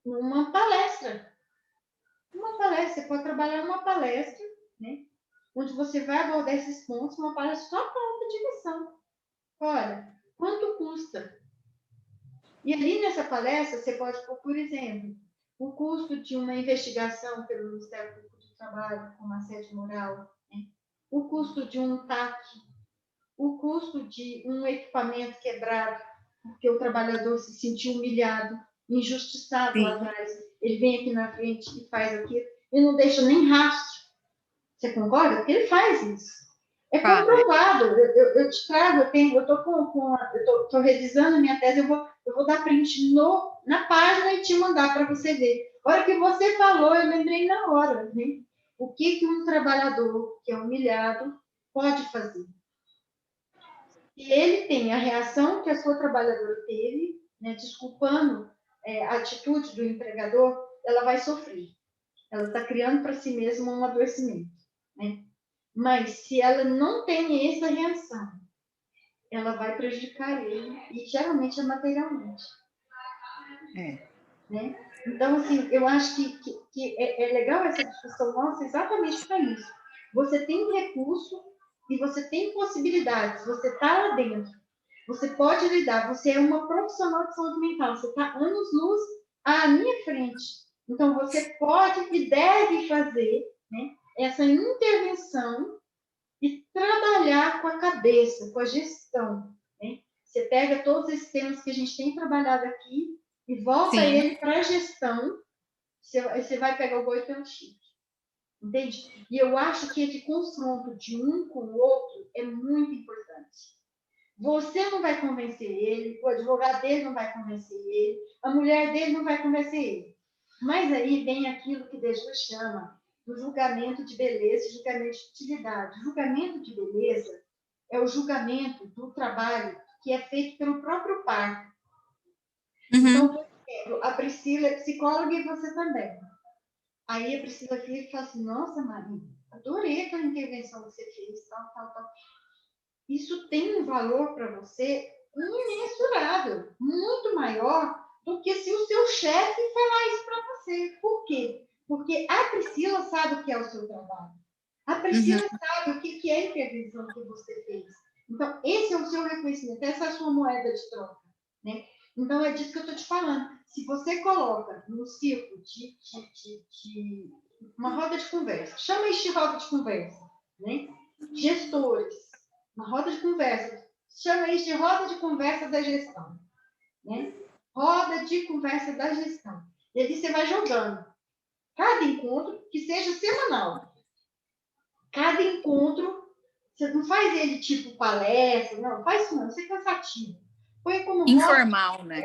numa palestra. Você pode trabalhar numa palestra, né, onde você vai abordar esses pontos, uma palestra só para alta direção. Olha, quanto custa? E ali nessa palestra, você pode pôr, por exemplo, o custo de uma investigação pelo Ministério Público do Trabalho, com assédio moral, né? O custo de um TAC, o custo de um equipamento quebrado, porque o trabalhador se sentiu humilhado, injustiçado lá Sim. atrás. Ele vem aqui na frente e faz aquilo, e não deixa nem rastro. Você concorda? Porque ele faz isso. É Faz. comprovado. Eu te trago, eu estou revisando a minha tese, eu vou dar print na página e te mandar para você ver. A hora que você falou, eu lembrei na hora, né? O que um trabalhador que é humilhado pode fazer? E ele tem a reação que a sua trabalhadora teve, né, desculpando a atitude do empregador, ela vai sofrer. Ela está criando para si mesma um adoecimento, né? Mas se ela não tem essa reação, ela vai prejudicar ele, e geralmente é materialmente. Né? Então, assim, eu acho que é legal essa discussão nossa exatamente para isso. Você tem recurso e você tem possibilidades, você está lá dentro, você pode lidar, você é uma profissional de saúde mental, você está anos-luz à minha frente. Então, você pode e deve fazer, né, essa intervenção e trabalhar com a cabeça, com a gestão. Né? Você pega todos esses temas que a gente tem trabalhado aqui e volta Sim. ele para a gestão, você vai pegar o boi pelo chifre. Entende? E eu acho que esse confronto de um com o outro é muito importante. Você não vai convencer ele, o advogado dele não vai convencer ele, a mulher dele não vai convencer ele. Mas aí vem aquilo que Deus chama do julgamento de beleza e julgamento de utilidade. O julgamento de beleza é o julgamento do trabalho que é feito pelo próprio par. Então, por exemplo, a Priscila é psicóloga e você também. Aí a Priscila vira e fala assim, nossa, Maria, adorei aquela intervenção que você fez, tal. Isso tem um valor para você imensurável, muito maior do que se o seu chefe falar isso para você. Por quê? Porque a Priscila sabe o que é o seu trabalho. A Priscila sabe o que é a intervenção que você fez. Então, esse é o seu reconhecimento, essa é a sua moeda de troca. Né? Então, é disso que eu estou te falando. Se você coloca no círculo de uma roda de conversa, chama isso de roda de conversa, né? Gestores, uma roda de conversa, chama isso de roda de conversa da gestão, né? Roda de conversa da gestão. E ali você vai jogando. Cada encontro, que seja semanal. Cada encontro, você não faz ele tipo palestra, não, faz isso não, isso é cansativo. Põe como informal, né?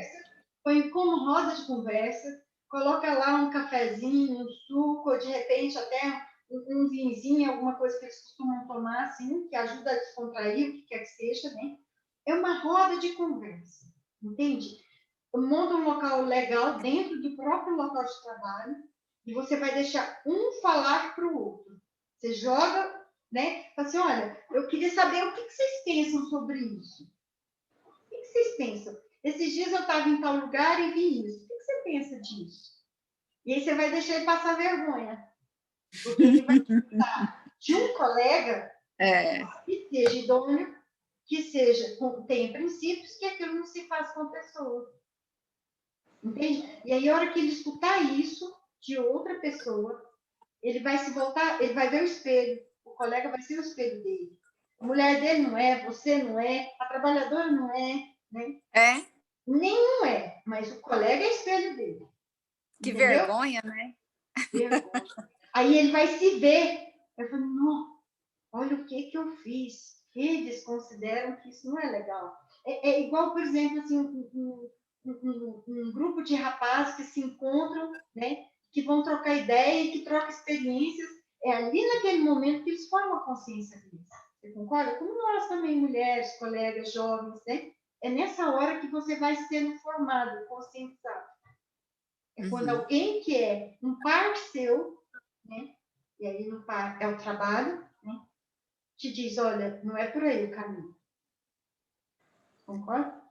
Põe como roda de conversa, coloca lá um cafezinho, um suco, ou de repente até um vinhozinho, alguma coisa que eles costumam tomar, assim, que ajuda a descontrair, o que quer que seja, né? É uma roda de conversa, entende? Monta um local legal dentro do próprio local de trabalho e você vai deixar um falar para o outro. Você joga, né? Fala assim, olha, eu queria saber o que vocês pensam sobre isso. O que vocês pensam? Esses dias eu estava em tal lugar e vi isso. O que você pensa disso? E aí você vai deixar ele passar vergonha. Porque ele vai escutar de um colega que seja idôneo, que tenha princípios, que aquilo não se faz com a pessoa. Entende? E aí, a hora que ele escutar isso de outra pessoa, ele vai se voltar, ele vai ver o espelho. O colega vai ser o espelho dele. A mulher dele não é, você não é, a trabalhadora não é, né? Nenhum é, mas o colega é espelho dele. Que entendeu? vergonha, né? Vergonha. Aí ele vai se ver. Eu falo, não, olha o que eu fiz. Eles consideram que isso não é legal. É igual, por exemplo, assim, um grupo de rapazes que se encontram, né, que vão trocar ideia e que trocam experiências. É ali naquele momento que eles formam a consciência deles. Você concorda? Como nós também, mulheres, colegas, jovens, né? É nessa hora que você vai sendo formado, conscientizado. É quando alguém que é um par seu, né? E aí no par é o trabalho, né? Te diz, olha, não é por aí o caminho. Concorda?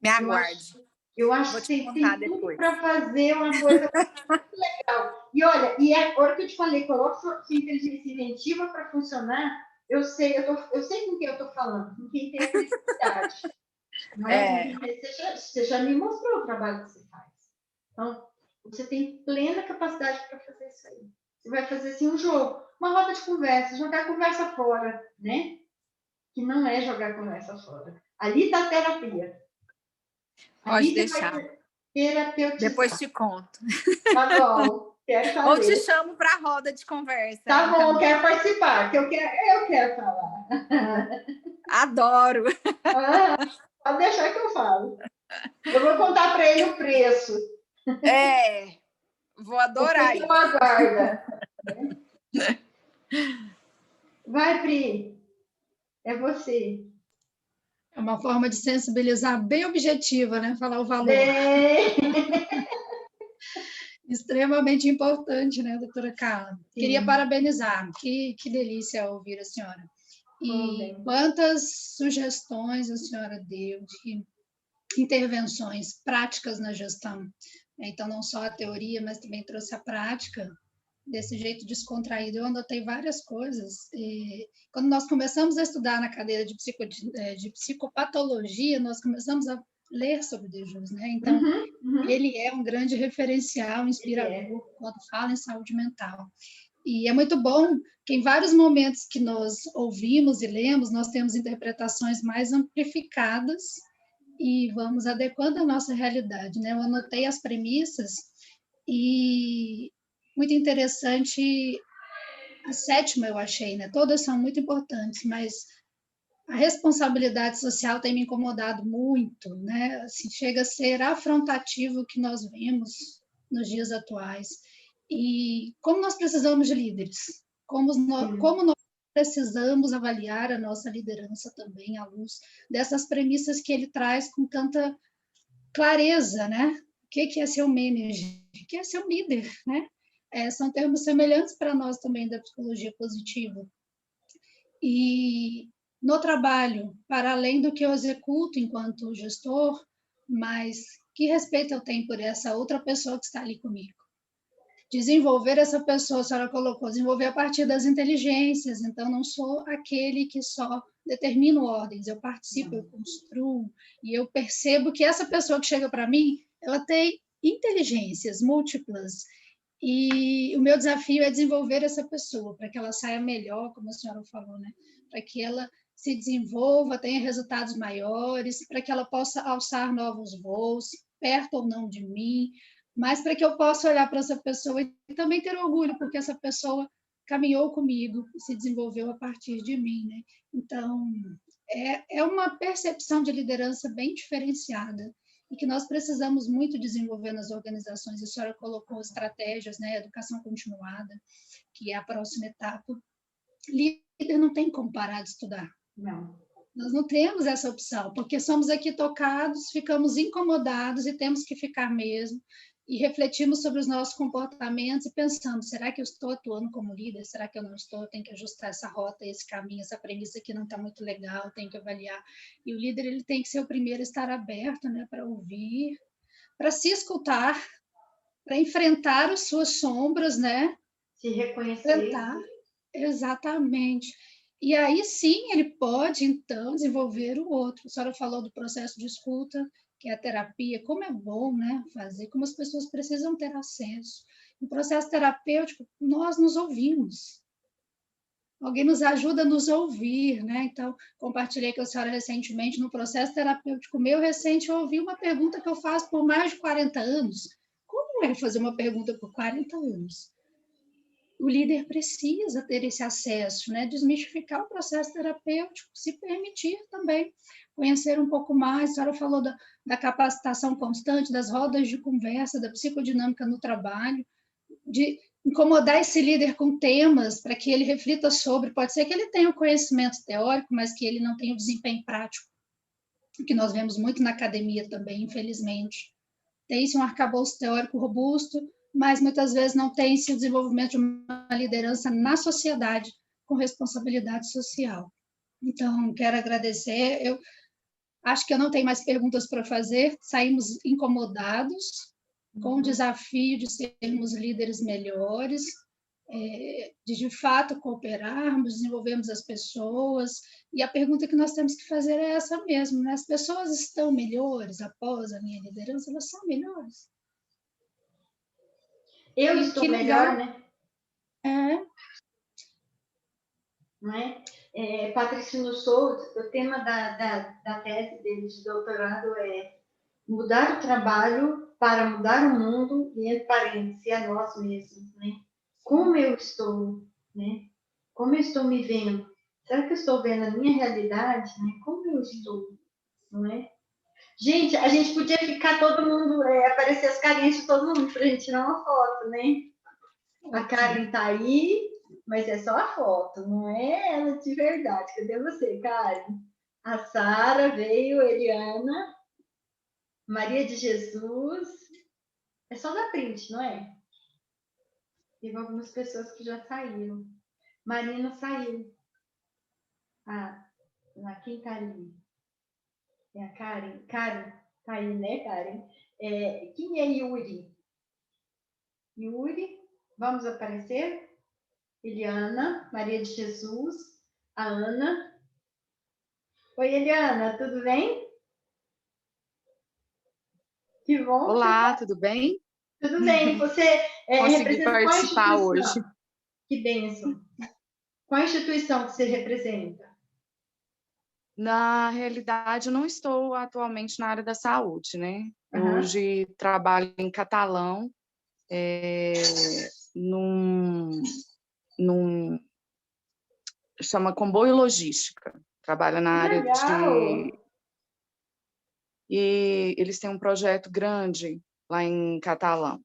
Me aguarde. Eu acho que tem tudo para fazer uma coisa muito legal. E olha, e agora que eu te falei, coloca sua inteligência inventiva para funcionar, eu sei com quem eu estou falando, com quem tem a criatividade. Mas você já me mostrou o trabalho que você faz. Então, você tem plena capacidade para fazer isso aí. Você vai fazer assim um jogo, uma roda de conversa, jogar a conversa fora, né? que não é jogar a conversa fora. Ali está a terapia. Pode Ali você deixar. vai terapeutizar. Depois te conto. Tá bom, quero saber. Ou te chamo para a roda de conversa. Tá aí bom, também. quero participar, que eu quero falar. Adoro. Pode deixar que eu falo. Eu vou contar para ele o preço. Vou adorar O que isso. eu aguarda. Vai, Pri. É você. É uma forma de sensibilizar bem objetiva, né? Falar o valor. Bem... Extremamente importante, né, doutora Carla? Queria parabenizar. Que delícia ouvir a senhora. E quantas sugestões a senhora deu de intervenções práticas na gestão. Então, não só a teoria, mas também trouxe a prática desse jeito descontraído. Eu anotei várias coisas. E quando nós começamos a estudar na cadeira de psicopatologia, nós começamos a ler sobre Dejus, né? Então, ele é um grande referencial, inspirador, quando fala em saúde mental. E é muito bom que em vários momentos que nós ouvimos e lemos, nós temos interpretações mais amplificadas e vamos adequando a nossa realidade, né? Eu anotei as premissas e muito interessante a sétima, eu achei, né? Todas são muito importantes, mas a responsabilidade social tem me incomodado muito, né? Assim, chega a ser afrontativo o que nós vemos nos dias atuais. E como nós precisamos de líderes, como nós precisamos avaliar a nossa liderança também à luz dessas premissas que ele traz com tanta clareza, né? O que é ser um manager? O que é ser um líder, né? São termos semelhantes para nós também da psicologia positiva. E no trabalho, para além do que eu executo enquanto gestor, mas que respeito eu tenho por essa outra pessoa que está ali comigo? Desenvolver essa pessoa, a senhora colocou, desenvolver a partir das inteligências, então não sou aquele que só determino ordens, eu participo, eu construo, e eu percebo que essa pessoa que chega para mim, ela tem inteligências múltiplas, e o meu desafio é desenvolver essa pessoa, para que ela saia melhor, como a senhora falou, né? Para que ela se desenvolva, tenha resultados maiores, para que ela possa alçar novos voos, perto ou não de mim, mas para que eu possa olhar para essa pessoa e também ter orgulho, porque essa pessoa caminhou comigo e se desenvolveu a partir de mim, né? Então, é uma percepção de liderança bem diferenciada e que nós precisamos muito desenvolver nas organizações. A senhora colocou estratégias, né? Educação continuada, que é a próxima etapa. Líder não tem como parar de estudar. Não. Nós não temos essa opção, porque somos aqui tocados, ficamos incomodados e temos que ficar mesmo. E refletimos sobre os nossos comportamentos e pensamos, será que eu estou atuando como líder? Será que eu não estou? Eu tenho que ajustar essa rota, esse caminho, essa premissa aqui não está muito legal, tenho que avaliar. E o líder ele tem que ser o primeiro a estar aberto, né, para ouvir, para se escutar, para enfrentar as suas sombras, né? Se reconhecer. Enfrentar, exatamente. E aí sim ele pode, então, desenvolver o outro. A senhora falou do processo de escuta, que é a terapia, como é bom, né, fazer, como as pessoas precisam ter acesso. No processo terapêutico, nós nos ouvimos. Alguém nos ajuda a nos ouvir, né? Então, compartilhei com a senhora recentemente, no processo terapêutico meu recente, eu ouvi uma pergunta que eu faço por mais de 40 anos. Como é fazer uma pergunta por 40 anos? O líder precisa ter esse acesso, né? Desmistificar o processo terapêutico, se permitir também conhecer um pouco mais. A senhora falou da capacitação constante, das rodas de conversa, da psicodinâmica no trabalho, de incomodar esse líder com temas para que ele reflita sobre. Pode ser que ele tenha o conhecimento teórico, mas que ele não tenha o desempenho prático, que nós vemos muito na academia também, infelizmente. Tem-se um arcabouço teórico robusto, mas muitas vezes não tem-se o desenvolvimento de uma liderança na sociedade com responsabilidade social. Então, quero agradecer. Eu acho que eu não tenho mais perguntas para fazer. Saímos incomodados com o desafio de sermos líderes melhores, de fato cooperarmos, desenvolvermos as pessoas. E a pergunta que nós temos que fazer é essa mesmo, né? As pessoas estão melhores após a minha liderança? Elas são melhores? Eu estou melhor, né? É. Não é? Patricínio Souza, o tema da tese dele de doutorado é mudar o trabalho para mudar o mundo, e entre parênteses, a nós mesmos, né? Como eu estou, né? Como eu estou me vendo? Será que eu estou vendo a minha realidade, né? Como eu estou, não é? Gente, a gente podia ficar todo mundo, aparecer as carinhas de todo mundo para a gente tirar uma foto, né? A Karen tá aí, mas é só a foto, não é ela de verdade. Cadê você, Karen? A Sara veio, Eliana, Maria de Jesus. É só dar print, não é? Teve algumas pessoas que já saíram. Marina saiu. Ah, quem tá ali? É a Karen. Karen, tá aí, né, Karen? Quem é Yuri? Yuri, vamos aparecer? Eliana, Maria de Jesus, a Ana. Oi, Eliana, tudo bem? Que bom. Olá, tudo bem? Tudo bem. Você Consegui representa qual participar instituição? hoje. Que bênção. Qual instituição que você representa? Na realidade, eu não estou atualmente na área da saúde, né? Aham. Hoje trabalho em Catalão, chama Comboio Logística. Trabalha na área Legal. E eles têm um projeto grande lá em Catalão,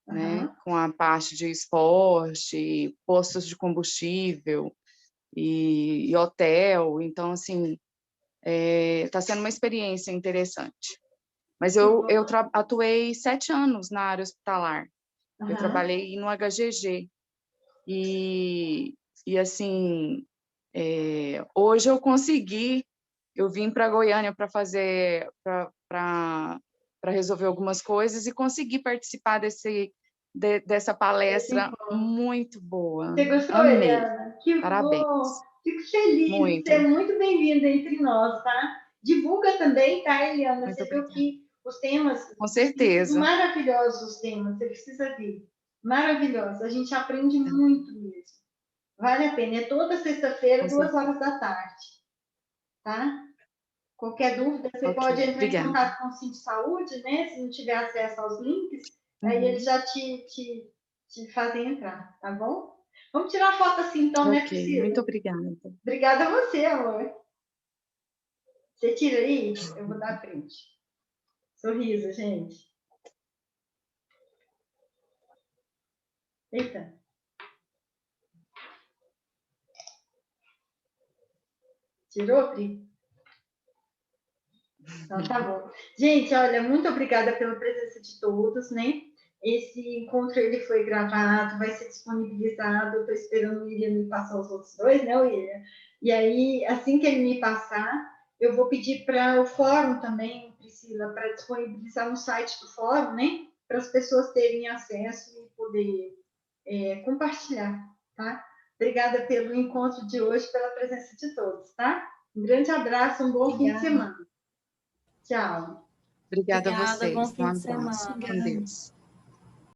né? Aham. Com a parte de esporte, postos de combustível e hotel. Então, assim, está sendo uma experiência interessante. Mas eu atuei 7 anos na área hospitalar. Eu Aham. trabalhei no HGG. E assim, hoje eu vim para Goiânia para fazer, para resolver algumas coisas e consegui participar dessa palestra muito boa. Você gostou, Amei. Eliana? Que Parabéns. bom. Fico feliz. Muito. Você é muito bem-vinda entre nós, tá? Divulga também, tá, Eliana? Muito Você viu obrigada. que os temas... Com certeza. Maravilhosos os temas. Você precisa ver. Maravilhosos. A gente aprende muito mesmo. Vale a pena. É toda sexta-feira, 2 horas da tarde. Tá? Qualquer dúvida, você pode entrar Obrigada. em contato com o Cinto Saúde, né? Se não tiver acesso aos links, aí eles já te fazem entrar, tá bom? Vamos tirar foto assim, então, né, Priscila? Muito obrigada. Obrigada a você, amor. Você tira aí? Eu vou dar print. Sorriso, gente. Eita. Tirou, Pri? Então, tá bom. Gente, olha, muito obrigada pela presença de todos, né? Esse encontro, ele foi gravado, vai ser disponibilizado. Eu estou esperando o William me passar os outros dois, né, William? E aí, assim que ele me passar, eu vou pedir para o fórum também, Priscila, para disponibilizar no site do fórum, né? Para as pessoas terem acesso e poder compartilhar, tá? Obrigada pelo encontro de hoje, pela presença de todos, tá? Um grande abraço, um bom fim de semana. Tchau. Obrigada a Obrigada, vocês. bom fim Um de abraço. semana. Com Deus.